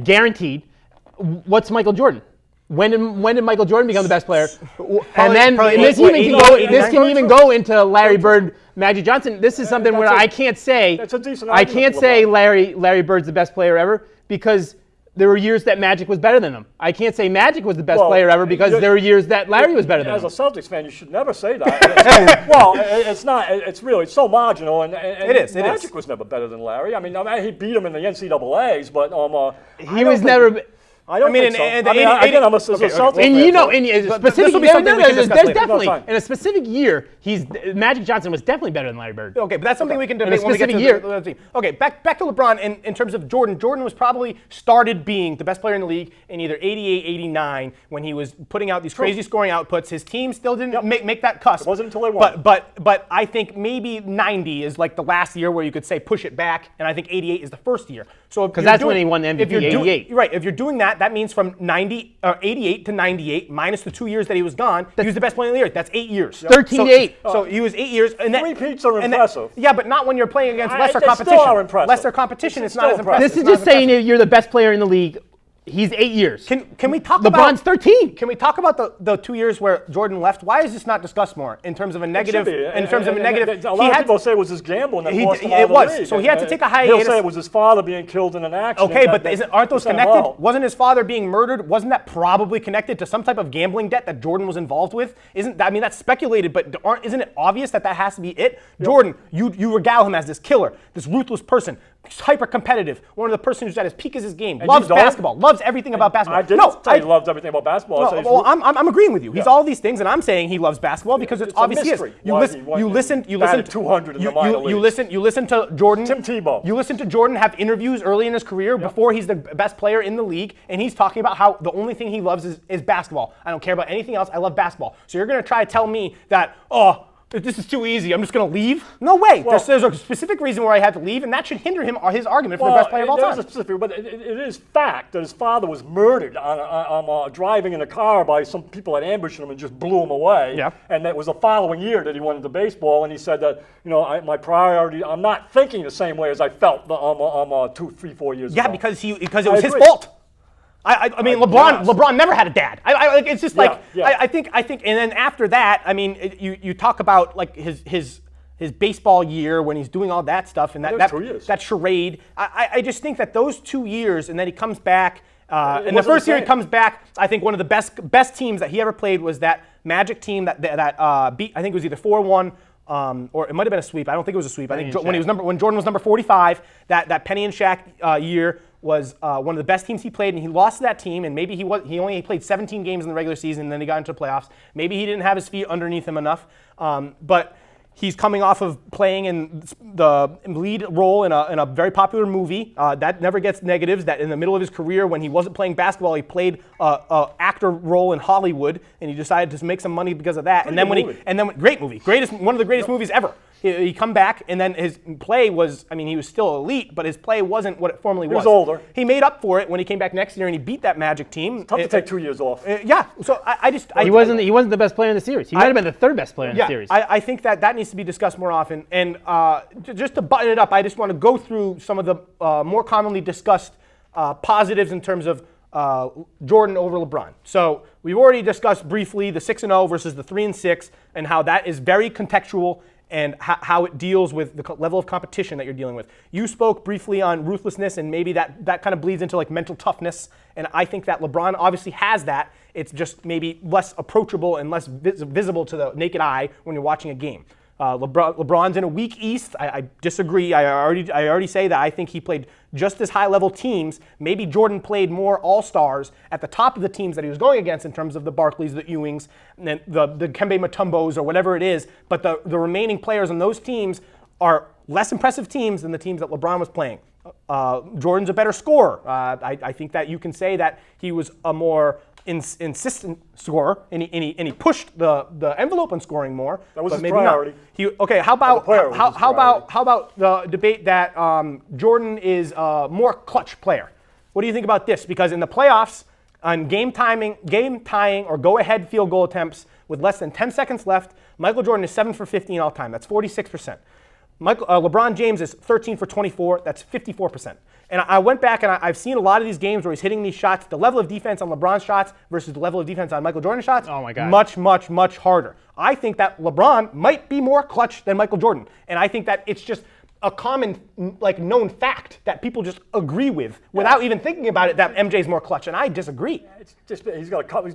guaranteed. What's Michael Jordan? When did Michael Jordan become the best player? This can even go into Larry Bird, Magic Johnson. This is something where I can't say That's a decent I argument can't for say LeBron. Larry Bird's the best player ever because there were years that Magic was better than him. I can't say Magic was the best player ever because there were years that Larry was better than him. As a Celtics fan, you should never say that. Well, it's not. It's really so marginal, and Magic was never better than Larry. I mean, he beat him in the NCAA's, but He was never. I don't think so. and I mean, again, I'm a Celtics okay. And fan, you know, so- in a But specific this'll be year, something we can discuss there's later. definitely No, fine. in a specific year, Magic Johnson was definitely better than Larry Bird. Okay, but that's something we can In a debate when we get to specific the other team. Okay, back to LeBron in terms of Jordan. Jordan was probably started being the best player in the league in either 88, 89 when he was putting out these crazy scoring outputs. His team still didn't make that cusp. It wasn't until they won. But I think maybe 90 is like the last year where you could say push it back, and I think 88 is the first year. So because that's when he won the MVP, if you're 88. Right, if you're doing that, that means from 88 to 98 minus the 2 years that he was gone, he was the best player in the year. That's 8 years. 13-8. So he was 8 years. And then, Three-peats are and impressive. yeah, but not when you're playing against lesser They competition. still are impressive. Lesser competition, It's it's not still as impressive. This is It's not just as saying impressive. that you're the best player in the league. He's 8 years. Can we talk about LeBron's 13. Can we talk about the 2 years where Jordan left? Why is this not discussed more in terms of a negative? It should be. In terms of a negative, A lot of people say it was his gamble and that He- cost him it all the was. league. So he had to take a He'll hiatus. say it was his father being killed in an accident. Okay, but aren't those that connected? well. Wasn't his father being murdered? Wasn't that probably connected to some type of gambling debt that Jordan was involved with? That's speculated, but isn't it obvious that has to be it? Jordan, you regale him as this killer, this ruthless person, hyper competitive, one of the person who's at his peak is his game, loves don't? basketball, loves everything about basketball. I didn't say he loves everything about basketball. I said No, well, I'm agreeing with you. He's all these things, and I'm saying he loves basketball because it's It's a obvious he is. mystery You why listen. he won- You listen. You batted listen. 200 in the minor leagues. You listen to Jordan. Tim Tebow. You listen to Jordan have interviews early in his career before he's the best player in the league, and he's talking about how the only thing he loves is basketball. I don't care about anything else. I love basketball. So you're going to try to tell me that this is too easy. I'm just going to leave? No way. Well- there's a specific reason where I had to leave, and that should hinder him or his argument for the best player of all there's time. a specific, but it is fact that his father was murdered on driving in a car by some people that ambushed him and just blew him away. Yeah. And that was the following year that he went into baseball, and he said that my priority. I'm not thinking the same way as I felt 2, 3, 4 years ago. Yeah, because it was his agree. fault. I mean, LeBron. Yes. LeBron never had a dad. It's just like Yeah. I think, and then after that, I mean, you talk about like his baseball year when he's doing all that stuff and was that 2 years. that charade. I just think that those 2 years, and then he comes back. And the wasn't first the year he same. comes back, I think one of the best teams that he ever played was that Magic team that beat. I think it was either 4-1. Or it might have been a sweep. I don't think it was a sweep. I think when Jordan was number 45, that Penny and Shaq year was one of the best teams he played, and he lost to that team. And maybe he only played 17 games in the regular season, and then he got into the playoffs. Maybe he didn't have his feet underneath him enough, but he's coming off of playing in the lead role in a very popular movie. That never gets negatives. That in the middle of his career, when he wasn't playing basketball, he played an actor role in Hollywood, and he decided to make some money because of that. Great movie, one of the greatest movies ever. He come back, and then his play was, I mean, he was still elite, but his play wasn't what it formerly was. He was older. He made up for it when he came back next year, and he beat that Magic team. Tough to take 2 years off. Yeah, so He wasn't the best player in the series. He might have been the third best player in the series. I think that needs to be discussed more often. And just to button it up, I just want to go through some of the more commonly discussed positives in terms of Jordan over LeBron. So we've already discussed briefly the 6-0 versus the 3-6, and how that is very contextual and how it deals with the level of competition that you're dealing with. You spoke briefly on ruthlessness, and maybe that kind of bleeds into like mental toughness. And I think that LeBron obviously has that. It's just maybe less approachable and less visible to the naked eye when you're watching a game. LeBron's in a weak East. I disagree. I already say that I think he played just as high-level teams. Maybe Jordan played more all-stars at the top of the teams that he was going against in terms of the Barkleys, the Ewings, and the Kembe Mutombos or whatever it is. But the remaining players on those teams are less impressive teams than the teams that LeBron was playing. Jordan's a better scorer. I think that you can say that he was a more insistent scorer, and he pushed the envelope on scoring more. That was but his maybe priority. Not. How about player was his how about the debate that Jordan is a more clutch player? What do you think about this? Because in the playoffs, on game tying, or go-ahead field goal attempts with less than 10 seconds left, Michael Jordan is 7 for 15 all time. That's 46%. LeBron James is 13 for 24. That's 54%. And I went back and I've seen a lot of these games where he's hitting these shots. The level of defense on LeBron's shots versus the level of defense on Michael Jordan's shots, oh my God, much harder. I think that LeBron might be more clutch than Michael Jordan. And I think that it's just a common, known fact that people just agree with without even thinking about it, that MJ's more clutch. And I disagree. It's just he's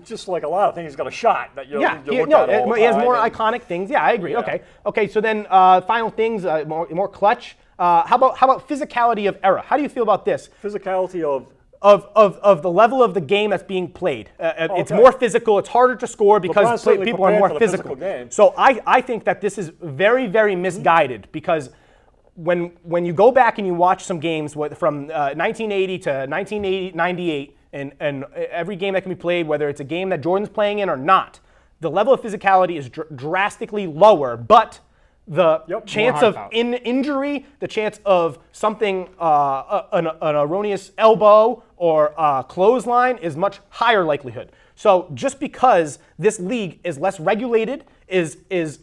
just like a lot of things. He's got a shot that you Yeah, look at all the he has time, more and- iconic things. Yeah, I agree. Yeah. Okay. So then, final things, more clutch. How about physicality of era? How do you feel about this? Physicality of of the level of the game that's being played. It's more physical. It's harder to score because people are more physical. Game. So I think that this is very, very misguided because when you go back and you watch some games from 1980 to 1998 and every game that can be played, whether it's a game that Jordan's playing in or not, the level of physicality is drastically lower, but the chance of injury, the chance of something, an erroneous elbow or clothesline is much higher likelihood. So just because this league is less regulated, less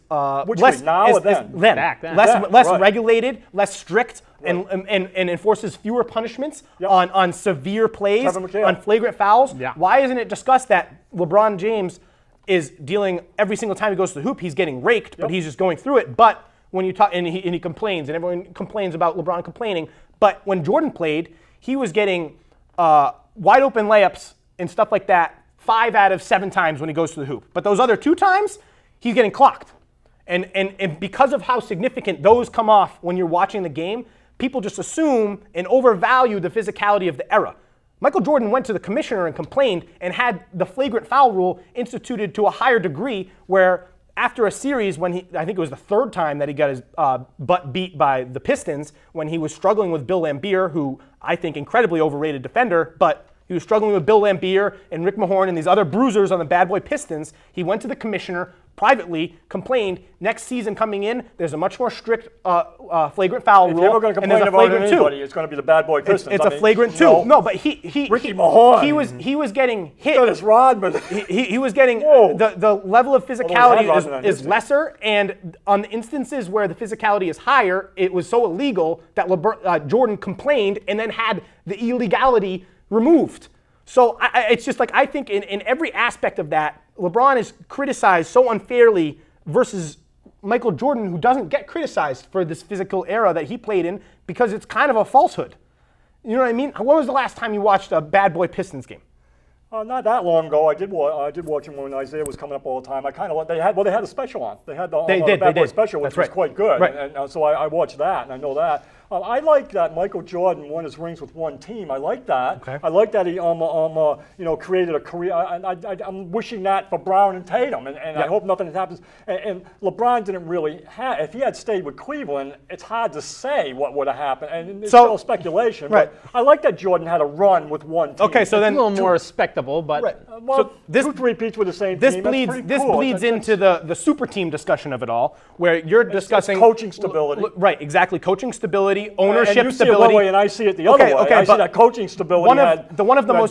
regulated, less strict, and enforces fewer punishments on severe plays, on flagrant fouls. Yeah. Why isn't it discussed that LeBron James is dealing every single time he goes to the hoop, he's getting raked, but he's just going through it. But when you talk, and he complains, and everyone complains about LeBron complaining. But when Jordan played, he was getting wide open layups and stuff like that 5 out of 7 times when he goes to the hoop. But those other 2 times, he's getting clocked. And because of how significant those come off when you're watching the game, people just assume and overvalue the physicality of the era. Michael Jordan went to the commissioner and complained and had the flagrant foul rule instituted to a higher degree where after a series when I think it was the 3rd time that he got his butt beat by the Pistons when he was struggling with Bill Laimbeer, who I think incredibly overrated defender, but he was struggling with Bill Laimbeer and Rick Mahorn and these other bruisers on the bad boy Pistons. He went to the commissioner, privately complained, next season coming in, there's a much more strict flagrant foul rule. If you're ever going to complain about anybody, it's going to be the bad boy Pistons. It's a flagrant 2. No, but Ricky Mahorn. He was getting hit. Got his rod, but he was getting the level of physicality is lesser, and on the instances where the physicality is higher, it was so illegal that Jordan complained and then had the illegality removed. So it's just like I think in every aspect of that, LeBron is criticized so unfairly versus Michael Jordan, who doesn't get criticized for this physical era that he played in because it's kind of a falsehood. You know what I mean? When was the last time you watched a bad boy Pistons game? Not that long ago. I did watch him when Isaiah was coming up all the time. I kind of they had a special on. They had the Bad Boy special, which was quite good. Right. And so I watched that, and I know that. I like that Michael Jordan won his rings with one team. I like that. Okay. I like that he created a career. I'm wishing that for Brown and Tatum, and I hope nothing happens. And LeBron didn't really have. If he had stayed with Cleveland, it's hard to say what would have happened, and it's still speculation. Right. But I like that Jordan had a run with one team. Okay, so It's then a little more respectable, but Well, this 2 repeats with the same this team. bleeds That's pretty cool. into the super team discussion of it all, where you're discussing coaching stability. Right, exactly. Coaching stability, ownership and you stability. See it one way and I see it the other way. I see that coaching stability.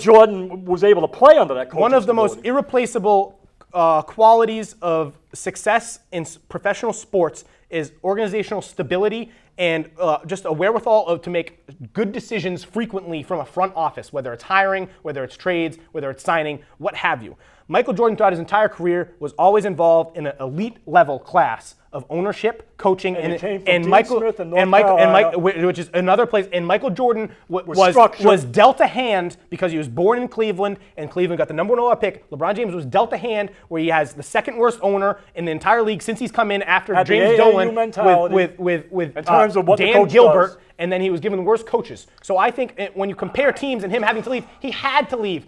Jordan was able to play under that coaching One of the stability. most irreplaceable qualities of success in professional sports is organizational stability and just a wherewithal to make good decisions frequently from a front office, whether it's hiring, whether it's trades, whether it's signing, what have you. Michael Jordan throughout his entire career was always involved in an elite level class of ownership, coaching, and Michael, which is another place. And Michael Jordan was dealt a hand because he was born in Cleveland, and Cleveland got the #1 overall pick. LeBron James was dealt a hand where he has the 2nd worst owner in the entire league since he's come in after James Dolan with Dan Gilbert, and then he was given the worst coaches. So I think when you compare teams and him having to leave, he had to leave.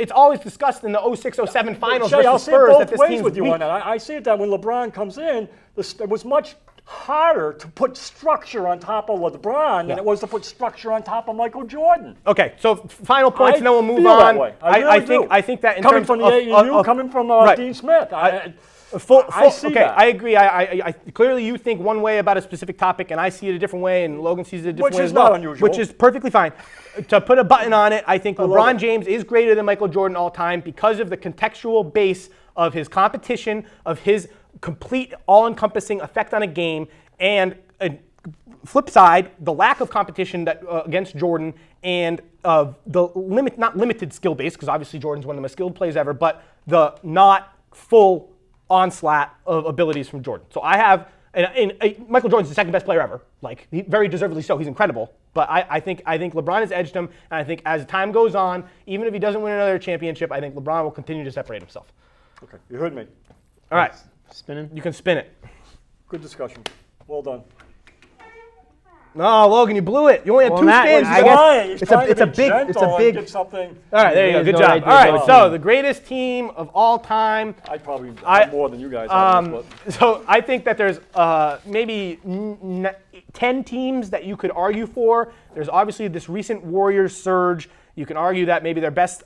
It's always discussed in the 06-07 finals versus Spurs that this team's weak. I see it that when LeBron comes in, it was much harder to put structure on top of LeBron than it was to put structure on top of Michael Jordan. Okay, so final points, and then we'll move on. That way. I think that in coming terms from the AAU, coming from Dean Smith. I see that. I agree. I clearly you think one way about a specific topic, and I see it a different way, and Logan sees it a different way as well. Which is not unusual. Which is perfectly fine. To put a button on it, I think LeBron James is greater than Michael Jordan all time because of the contextual base of his competition, of his complete, all-encompassing effect on a game, and flip side, the lack of competition that against Jordan and the not limited skill base, because obviously Jordan's one of the most skilled players ever, but the not full onslaught of abilities from Jordan. So I have, Michael Jordan's the 2nd best player ever. Like, very deservedly so. He's incredible. But I think LeBron has edged him, and I think as time goes on, even if he doesn't win another championship, I think LeBron will continue to separate himself. Okay, you heard me. All right. spinning. You can spin it. Good discussion. Well done. No, Logan, you blew it. You only had Well, two Matt, spins. I guess He's it's trying a to be big. It's a gentle and big. get something. All right, there you go. There's Good no job. idea All right, about so team. the greatest team of all time. I probably have more than you guys have. So I think that there's maybe 10 teams that you could argue for. There's obviously this recent Warriors surge. You can argue that maybe their best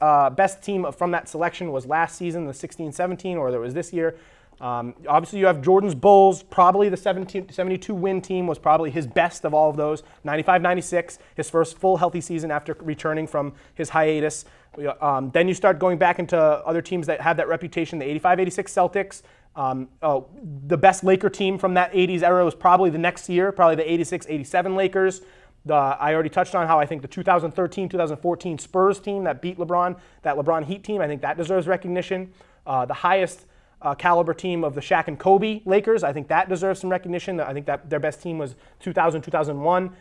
team from that selection was last season, the 16-17, or there was this year. Obviously, you have Jordan's Bulls. Probably the 72-win team was probably his best of all of those. 95-96, his first full healthy season after returning from his hiatus. Then you start going back into other teams that have that reputation. The 85-86 Celtics. The best Laker team from that 80s era was probably the next year, probably the 86-87 Lakers. I already touched on how I think the 2013-2014 Spurs team that beat LeBron, that LeBron Heat team, I think that deserves recognition. The highest caliber team of the Shaq and Kobe Lakers, I think that deserves some recognition. I think that their best team was 2000-2001.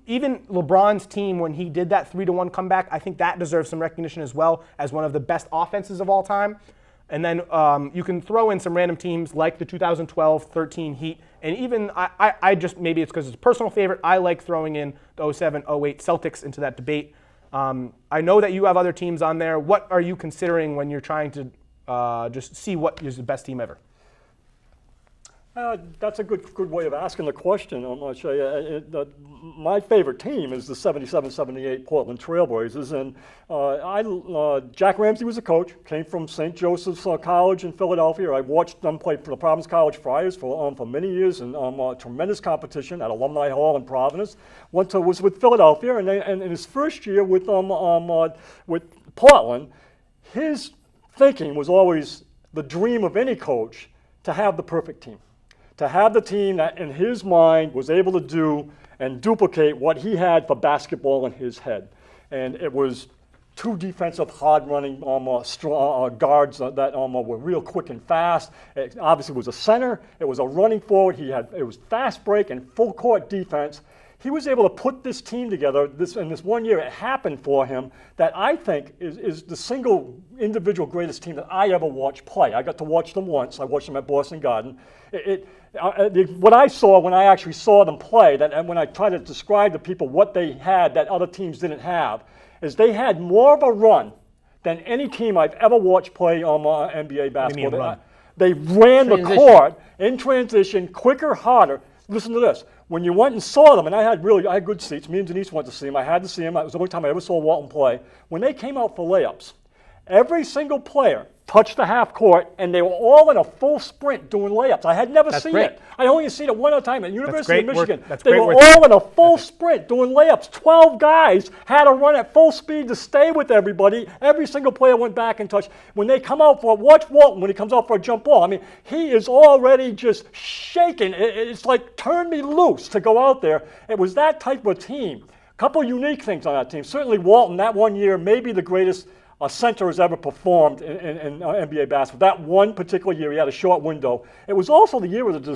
Even LeBron's team, when he did that 3-1 comeback, I think that deserves some recognition as well as one of the best offenses of all time. And then you can throw in some random teams like the 2012-13 Heat. And even, I just, maybe it's because it's a personal favorite, I like throwing in the 07-08 Celtics into that debate. I know that you have other teams on there. What are you considering when you're trying to just see what is the best team ever? That's a good way of asking the question. My favorite team is the 77-78 Portland Trailblazers, and Jack Ramsey was a coach. Came from St. Joseph's College in Philadelphia. I watched them play for the Providence College Friars for many years, and tremendous competition at Alumni Hall in Providence. Was with Philadelphia, and in his first year with Portland, his thinking was always the dream of any coach to have the perfect team. To have the team that, in his mind, was able to do and duplicate what he had for basketball in his head. And it was two defensive, hard-running guards that were real quick and fast. It obviously was a center. It was a running forward. It was fast break and full-court defense. He was able to put this team together. In this 1 year, it happened for him that I think is the single individual greatest team that I ever watched play. I got to watch them once. I watched them at Boston Garden. What I saw when I actually saw them play, and when I tried to describe to people what they had that other teams didn't have, is they had more of a run than any team I've ever watched play on NBA basketball. They ran the court in transition, quicker, harder. Listen to this. When you went and saw them, and I had good seats. Me and Denise went to see them. I had to see them. It was the only time I ever saw Walton play. When they came out for layups, every single player touched the half court, and they were all in a full sprint doing layups. I had never seen it. I only seen it one other time at University of Michigan. They were all in a full sprint doing layups. 12 guys had to run at full speed to stay with everybody. Every single player went back and touched. When they come out watch Walton when he comes out for a jump ball. I mean, he is already just shaking. It's like, turn me loose to go out there. It was that type of team. A couple unique things on that team. Certainly Walton, that 1 year, maybe the greatest a center has ever performed in NBA basketball. That one particular year, he had a short window. It was also the year of the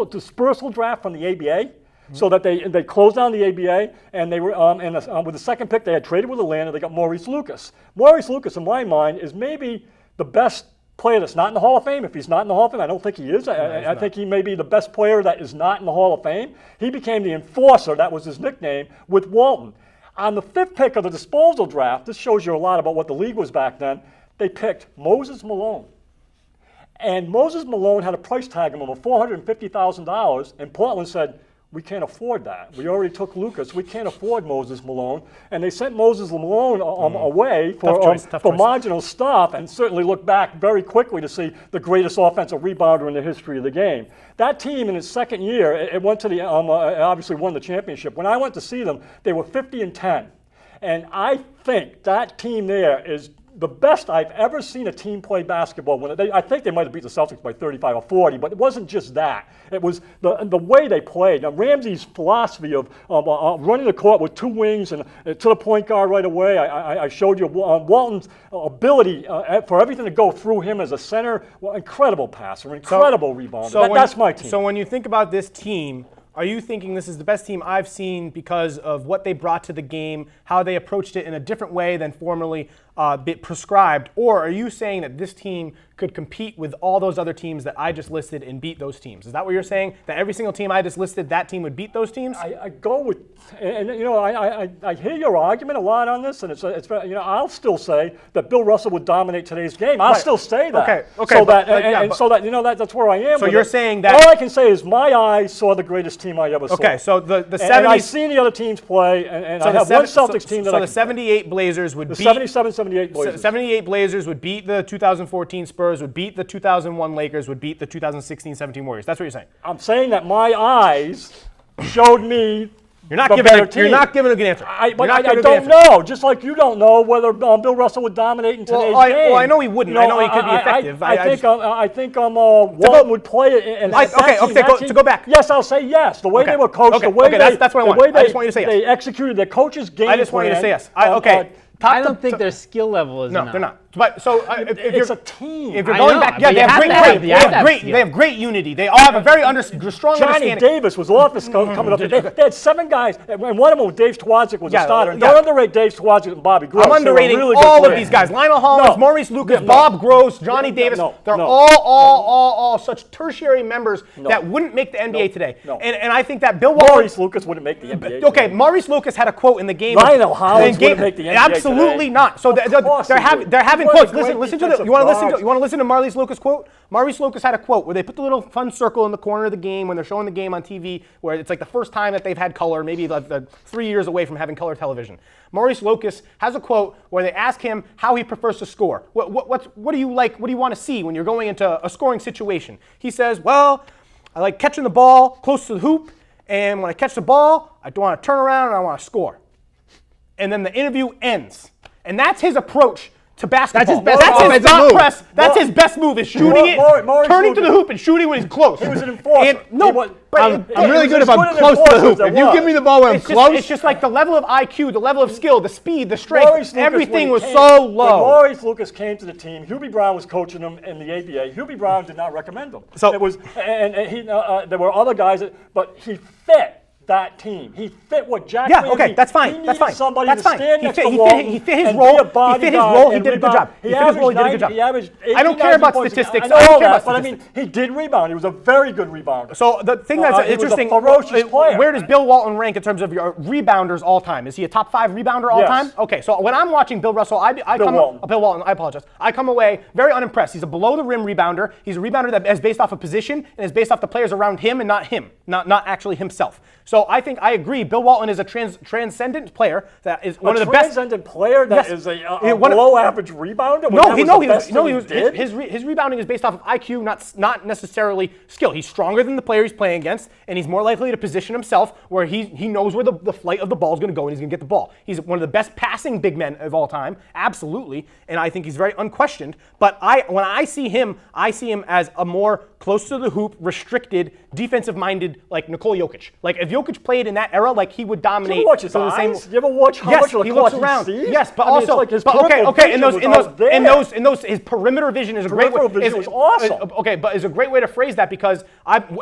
dispersal draft from the ABA, so that they closed down the ABA, and they were with the second pick, they had traded with Atlanta. They got Maurice Lucas. Maurice Lucas, in my mind, is maybe the best player that's not in the Hall of Fame. If he's not in the Hall of Fame, I don't think he is. I think he may be the best player that is not in the Hall of Fame. He became the enforcer, that was his nickname, with Walton. On the fifth pick of the disposal draft, this shows you a lot about what the league was back then, they picked Moses Malone. And Moses Malone had a price tag of $450,000, and Portland said, we can't afford that. We already took Lucas. We can't afford Moses Malone. And they sent Moses Malone away for marginal stuff, and certainly looked back very quickly to see the greatest offensive rebounder in the history of the game. That team in its second year, it went to the obviously won the championship. When I went to see them, they were 50-10. And I think that team there is the best I've ever seen a team play basketball. I think they might have beat the Celtics by 35 or 40, but it wasn't just that. It was the way they played. Now, Ramsey's philosophy of running the court with two wings and to the point guard right away. I showed you Walton's ability for everything to go through him as a center. Well, incredible passer, incredible rebounder. That's my team. So when you think about this team, are you thinking this is the best team I've seen because of what they brought to the game, how they approached it in a different way than formerly bit prescribed, or are you saying that this team could compete with all those other teams that I just listed and beat those teams? Is that what you're saying? That every single team I just listed, that team would beat those teams? I go with, and you know, I hear your argument a lot on this, and it's you know, I'll still say that Bill Russell would dominate today's game. I'll still say that. Okay. So that you know that's where I am. So with you're it. saying that all I can say is my eyes saw the greatest team I ever saw. Okay, so the 70s. And I've seen the other teams play, and I have one Celtics team that so I the 78 Blazers would the beat 77, 78 Blazers. 78 Blazers would beat the 2014 Spurs, would beat the 2001 Lakers, would beat the 2016-17 Warriors. That's what you're saying. I'm saying that my eyes showed me. You're not the giving. better team. You're not giving a good answer. I You're not giving a good don't answer. know. Just like you don't know whether Bill Russell would dominate in today's game. Well, I know he wouldn't. You know, I know he could be effective. I think Walton would play it. And to go back. Yes, I'll say yes. The way they were coached, the way that's what I want. I just want you to say yes. They executed their coach's game. I just want you to say yes. I don't think their skill level is enough. No, they're not. But so if it's a team. If you're going back, but they have great unity. They all have a very strong Johnny understanding. Davis was off this coming up. They had 7 guys, and one of them was Dave Twadzik was a starter. Don't underrate Dave Twadzik and Bobby Gross. I'm underrating all of these guys. Lionel Hollins, Maurice Lucas, Bob Gross, Johnny Davis. They're all such tertiary members that wouldn't make the NBA today. And I think that Bill Walton. Maurice Lucas wouldn't make the NBA. Okay, Maurice Lucas had a quote in the game. Lionel Hollins wouldn't make the NBA. Absolutely not. So they're having quotes. Listen to you want to listen to Maurice Lucas' quote? Maurice Lucas had a quote where they put the little fun circle in the corner of the game when they're showing the game on TV, where it's like the first time that they've had color, maybe like 3 years away from having color television. Maurice Lucas has a quote where they ask him how he prefers to score. What do you like? What do you want to see when you're going into a scoring situation? He says, well, I like catching the ball close to the hoop, and when I catch the ball, I want to turn around and I want to score. And then the interview ends. And that's his approach to basketball. That's his best move is shooting it, turning to the hoop and shooting when he's close. He was an enforcer. I'm really good if I'm close to the hoop. If you give me the ball when I'm close. It's just like the level of IQ, the level of skill, the speed, the strength, everything was so low. When Maurice Lucas came to the team, Hubie Brown was coaching him in the ABA. Hubie Brown did not recommend him. So it was, there were other guys, but he fit that team. He fit what Jack that's fine. He that's fine. Somebody that's to fine. stand next to Walton he fit his and role. Be a body he fit his role. He and did a good job. He averaged 80, I don't care about statistics. I know that, but I mean, he did rebound. He was a very good rebounder. So the thing that's interesting, he was a ferocious player. Where does Bill Walton rank in terms of your rebounders all time? Is he a top 5 rebounder all time? Okay, so when I'm watching Bill Russell, Bill Walton, I apologize. I come away very unimpressed. He's a below the rim rebounder. He's a rebounder that is based off a position and is based off the players around him and not him, not actually himself. So I think I agree. Bill Walton is a transcendent player that is one of the best. Transcendent player that is a below average rebounder. His rebounding is based off of IQ, not necessarily skill. He's stronger than the player he's playing against, and he's more likely to position himself where he knows where the flight of the ball is going to go, and he's going to get the ball. He's one of the best passing big men of all time, absolutely, and I think he's very unquestioned. But when I see him as a more close to the hoop, restricted, defensive-minded, like Nikola Jokic. Like if Jokic played in that era, like he would dominate. You ever watch his eyes? You ever watch how much of the clock he sees? Yes, but also, like his his perimeter vision is a great way. Vision was awesome. Okay, but it's a great way to phrase that because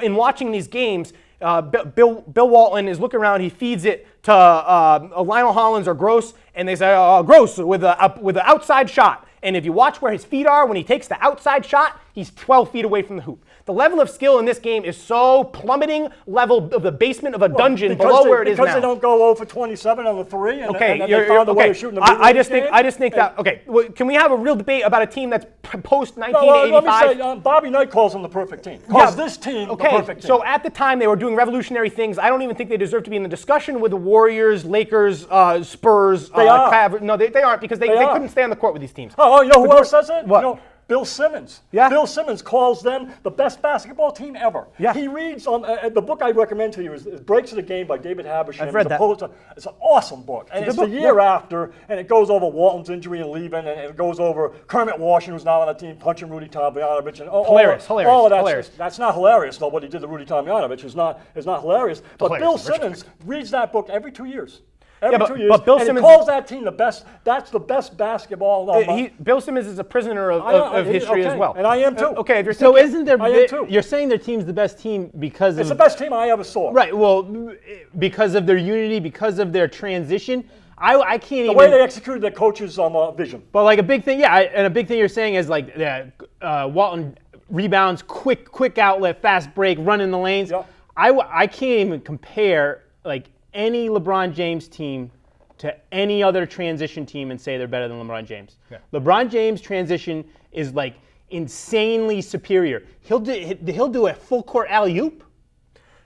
in watching these games, Bill Walton is looking around. He feeds it to Lionel Hollins or Gross, and they say Gross with the outside shot. And if you watch where his feet are when he takes the outside shot, he's 12 feet away from the hoop. The level of skill in this game is so plummeting level of the basement of a dungeon below where it is now. Because they don't go 0 for 27 on the 3, and then they found a way of shooting the I just think that. Okay, well, can we have a real debate about a team that's post 1985? Let me say, Bobby Knight calls them the perfect team. Calls this team the perfect team. So at the time they were doing revolutionary things. I don't even think they deserve to be in the discussion with the Warriors, Lakers, Spurs. They are. No, they aren't because they couldn't stay on the court with these teams. Oh, you know who else says it? What? You know, Bill Simmons. Yeah. Bill Simmons calls them the best basketball team ever. Yeah. He reads the book I recommend to you is Breaks of the Game by David Habersham. I've read that. It's an awesome book. And it's the year after, and it goes over Walton's injury and leaving, and it goes over Kermit Washington, who's now on the team, punching Rudy Tomjanovich. And Hilarious. All of that. That's not hilarious, though, what he did to Rudy Tomjanovich is not hilarious. But Bill Simmons reads that book every 2 years. Every 2 years, but Bill and Simmons he calls that team the best. That's the best basketball. Bill Simmons is a prisoner of history as well. And I am too. Okay, if you're so isn't there? I am too. You're saying their team's the best team because it's the best team I ever saw. Right. Well, because of their unity, because of their transition. I can't The even. way they executed their coach's vision. But like a big thing, yeah, and a big thing you're saying is like Walton rebounds, quick outlet, fast break, running the lanes. Yep. I can't even compare like any LeBron James team to any other transition team and say they're better than LeBron James. Yeah. LeBron James transition is like insanely superior. He'll do a full court alley-oop.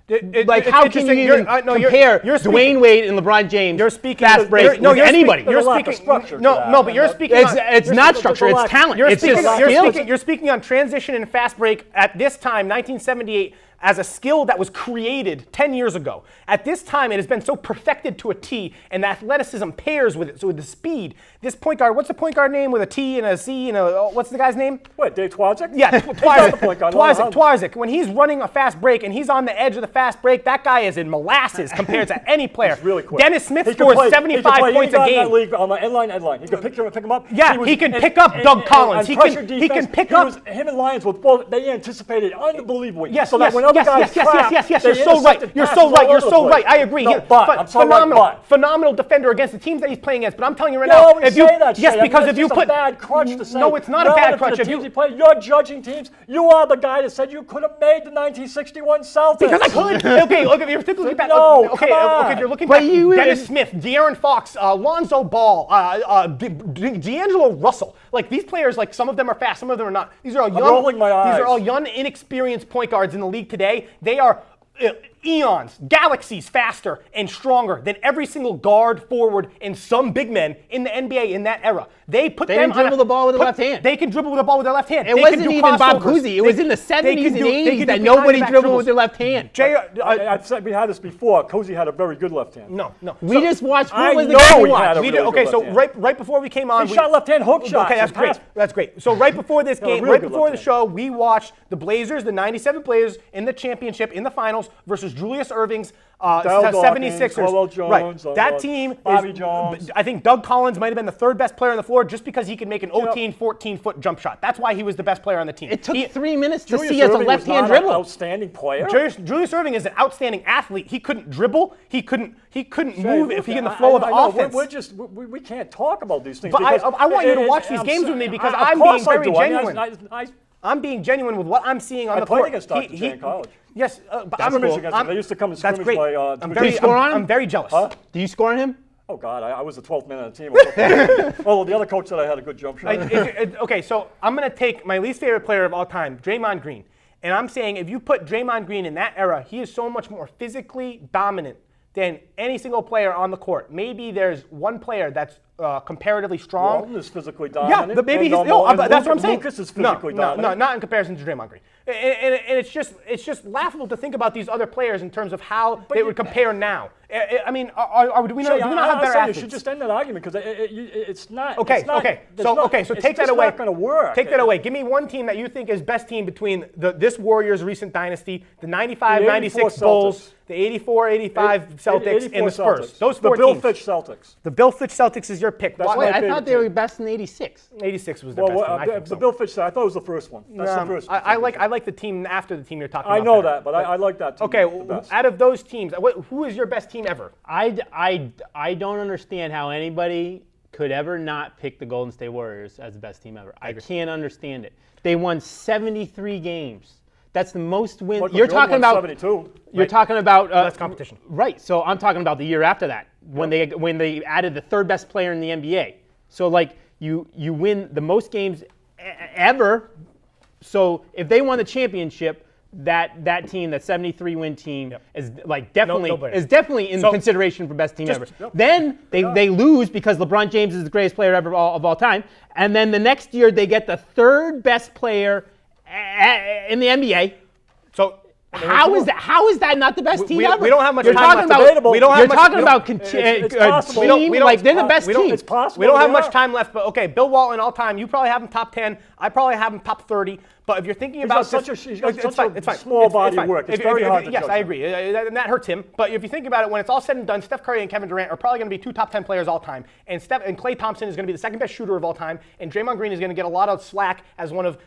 Like it's how can you interesting. even compare you're speaking- Dwayne Wade and LeBron James You're speaking. fast break with anybody? You're There's a lack of speaking. structure to No, that. no, but you're speaking. It's not structure. It's talent. You're It's speaking, just you're, skill. speaking, you're speaking on transition and fast break at this time, 1978, as a skill that was created 10 years ago. At this time, it has been so perfected to a T, and the athleticism pairs with it. So with the speed, this point guard, what's the point guard name with a T and a Z and a, what's the guy's name? What, Dave Twarzik? Yeah, not the point guard. Twarzik. When he's running a fast break and he's on the edge of the fast break, that guy is in molasses compared to any player. He's really quick. Dennis Smith He can scores play- 75 he can play points a any guy in that game. league on the end line. He can pick him up. Yeah, he can pick up Doug Collins. He can pick up. Him and Lyons with both. They anticipated unbelievably. Yes, so that yes, when other yes, guys yes, yes, trapped, yes, yes, they you're so right. intercepted You're passes so right. all You're over so the right. place. I agree. No, but I'm sorry, phenomenal defender against the teams that he's playing against. But I'm telling you right You now, always say that. yes, Shay. I mean, because that's if you just put a bad crutch to say. no, it's not a bad relative crutch. to If the teams you he played, you're judging teams. You are the guy that said you could have made the 1961 Celtics. because I could. Okay, look, if you're looking back, No, okay, come on. okay, if you're looking But back, you Dennis even- Smith, De'Aaron Fox, Lonzo Ball, D'Angelo Russell. Like these players, like some of them are fast, some of them are not. These are all young. rolling my eyes. These are all young, inexperienced point guards in the league today. They are eons, galaxies faster and stronger than every single guard, forward, and some big men in the NBA in that era. They put They them didn't dribble the ball with their left hand. They can dribble the ball with their left hand. It They wasn't can do even Bob crossovers. Cousy. It was in the They 70s can and do- they 80s can that do nobody behind-the-back dribbled dribbles. with their left hand. I've said we had this before. Cozy had a very good left hand. No. We just watched. I What was the know game we he watched? had a We really did, okay, good so left hand. right before we came on, He shot left-hand hook shots. Okay, that's and great. passed. That's great. So right before this game, really right good before the left show, we watched the Blazers, the '97 Blazers, in the championship in the finals versus Julius Erving's Dawkins, 76ers. Caldwell Jones, right. That team Bobby is, Jones. I think Doug Collins might have been the third best player on the floor just because he could make an 14-foot jump shot. That's why he was the best player on the team. It took He- 3 minutes to Julius see as a Erving was left-hand not an dribble. outstanding player. Julius Erving is an outstanding athlete. He couldn't dribble. He couldn't move if he in the I- flow of the I know, offense. We can't talk about these things. But because I want you to watch these I'm games so- with me because of I'm course being I very do. I mean, genuine. I'm being genuine with what I'm seeing on I the played court. against Dr. J in college. Yes, but I I'm remember against them. They used to come and That's scrimmage great. my, I'm Did very, you score on him? I'm very jealous. Huh? Do you score on him? Oh, God, I was the 12th man on the team. Oh, the other coach said I had a good jump shot. Okay, so I'm going to take my least favorite player of all time, Draymond Green. And I'm saying if you put Draymond Green in that era, he is so much more physically dominant than any single player on the court. Maybe there's one player that's comparatively strong. Walton is physically Yeah, dominant. but maybe and, he's no. and That's what I'm saying. Lucas is no, physically no, dominant. not in comparison to Draymond Green. And it's just laughable to think about these other players in terms of how they would compare now. I mean, do we not have better athletes? You should just end that argument because it's not. Okay, it's not, okay. there's So not- okay, so it's take that just away. Not going to work. Take that away. Give me one team that you think is best team between this Warriors recent dynasty, the 95-96 Bulls, Celtics. the 84-85 Celtics, and the Spurs. Celtics. Those four the Bill teams. Fitch Celtics. The Bill Fitch Celtics is your pick. That's Why- my Wait, I favorite thought they were team. best in '86. 86 was their best team. I think the so. Bill Fitch. I thought it was the first one. That's the first. I like the team after the team you're talking I about. know better. that, but I like that team. Okay, the best. out of those teams, who is your best team ever? I don't understand how anybody could ever not pick the Golden State Warriors as the best team ever. I can't understand it. They won 73 games. That's the most wins. Look, You're Jordan talking won about 72. You're talking about Less competition. right? So I'm talking about the year after that when they added the third best player in the NBA. So like you win the most games ever. So if they won the championship, that team, that 73 win team, is like definitely in consideration for best team ever. Then they lose because LeBron James is the greatest player ever of all time, and then the next year they get the third best player in the NBA. So How is that not the best team ever? We don't have much You're time talking left. about, Debatable. We don't have you're much- talking we about don't- it's a possible. team We don't- like they're the best we don't- team. It's possible. We don't have they much are. time left, but okay, Bill Walton all time. You probably have him top 10. I probably have him top 30. But if you're thinking about got such this- a- he's got it's such fine, a it's fine. small It's body of fine. work. It's very hard to Yes, judge I him. agree, and that hurts him. But if you think about it, when it's all said and done, Steph Curry and Kevin Durant are probably going to be two top 10 players all time, and Klay Thompson is going to be the second best shooter of all time, and Draymond Green is going to get a lot of slack as one of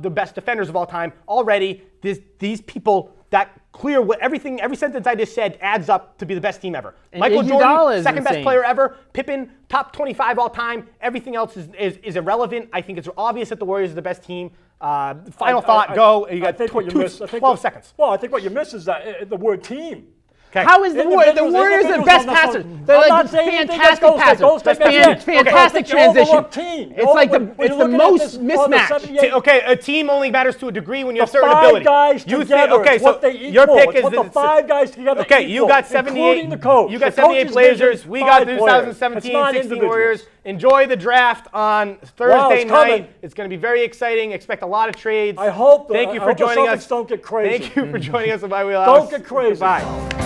the best defenders of all time. Already, these people that clear every sentence I just said adds up to be the best team ever. And Michael Iguodala Jordan, is second best insane. player ever. Pippen, top 25 all time. Everything else is irrelevant. I think it's obvious that the Warriors are the best team. Final thought, go. You got 12 seconds. Well, I think what you miss is that the word team. Okay. How is the Warriors the best passers? They're like fantastic passers. Fantastic transition. It's like it's the most mismatch. Okay, a team only matters to a degree when you have The certain five ability. guys You together, think, okay, it's so what they equal. your pick It's is what the five guys together Okay, you equal, got 78. including the coach. You got The coach 78 is Blazers. vision, We got five the players. 2017 It's not 16 individuals. Warriors. Enjoy the draft on Thursday it's night. coming. It's going to be very exciting. Expect a lot of trades. I hope Thank you I for hope the joining Celtics us. don't get crazy. Thank you for joining us on My Wheelhouse. Don't get crazy. Goodbye.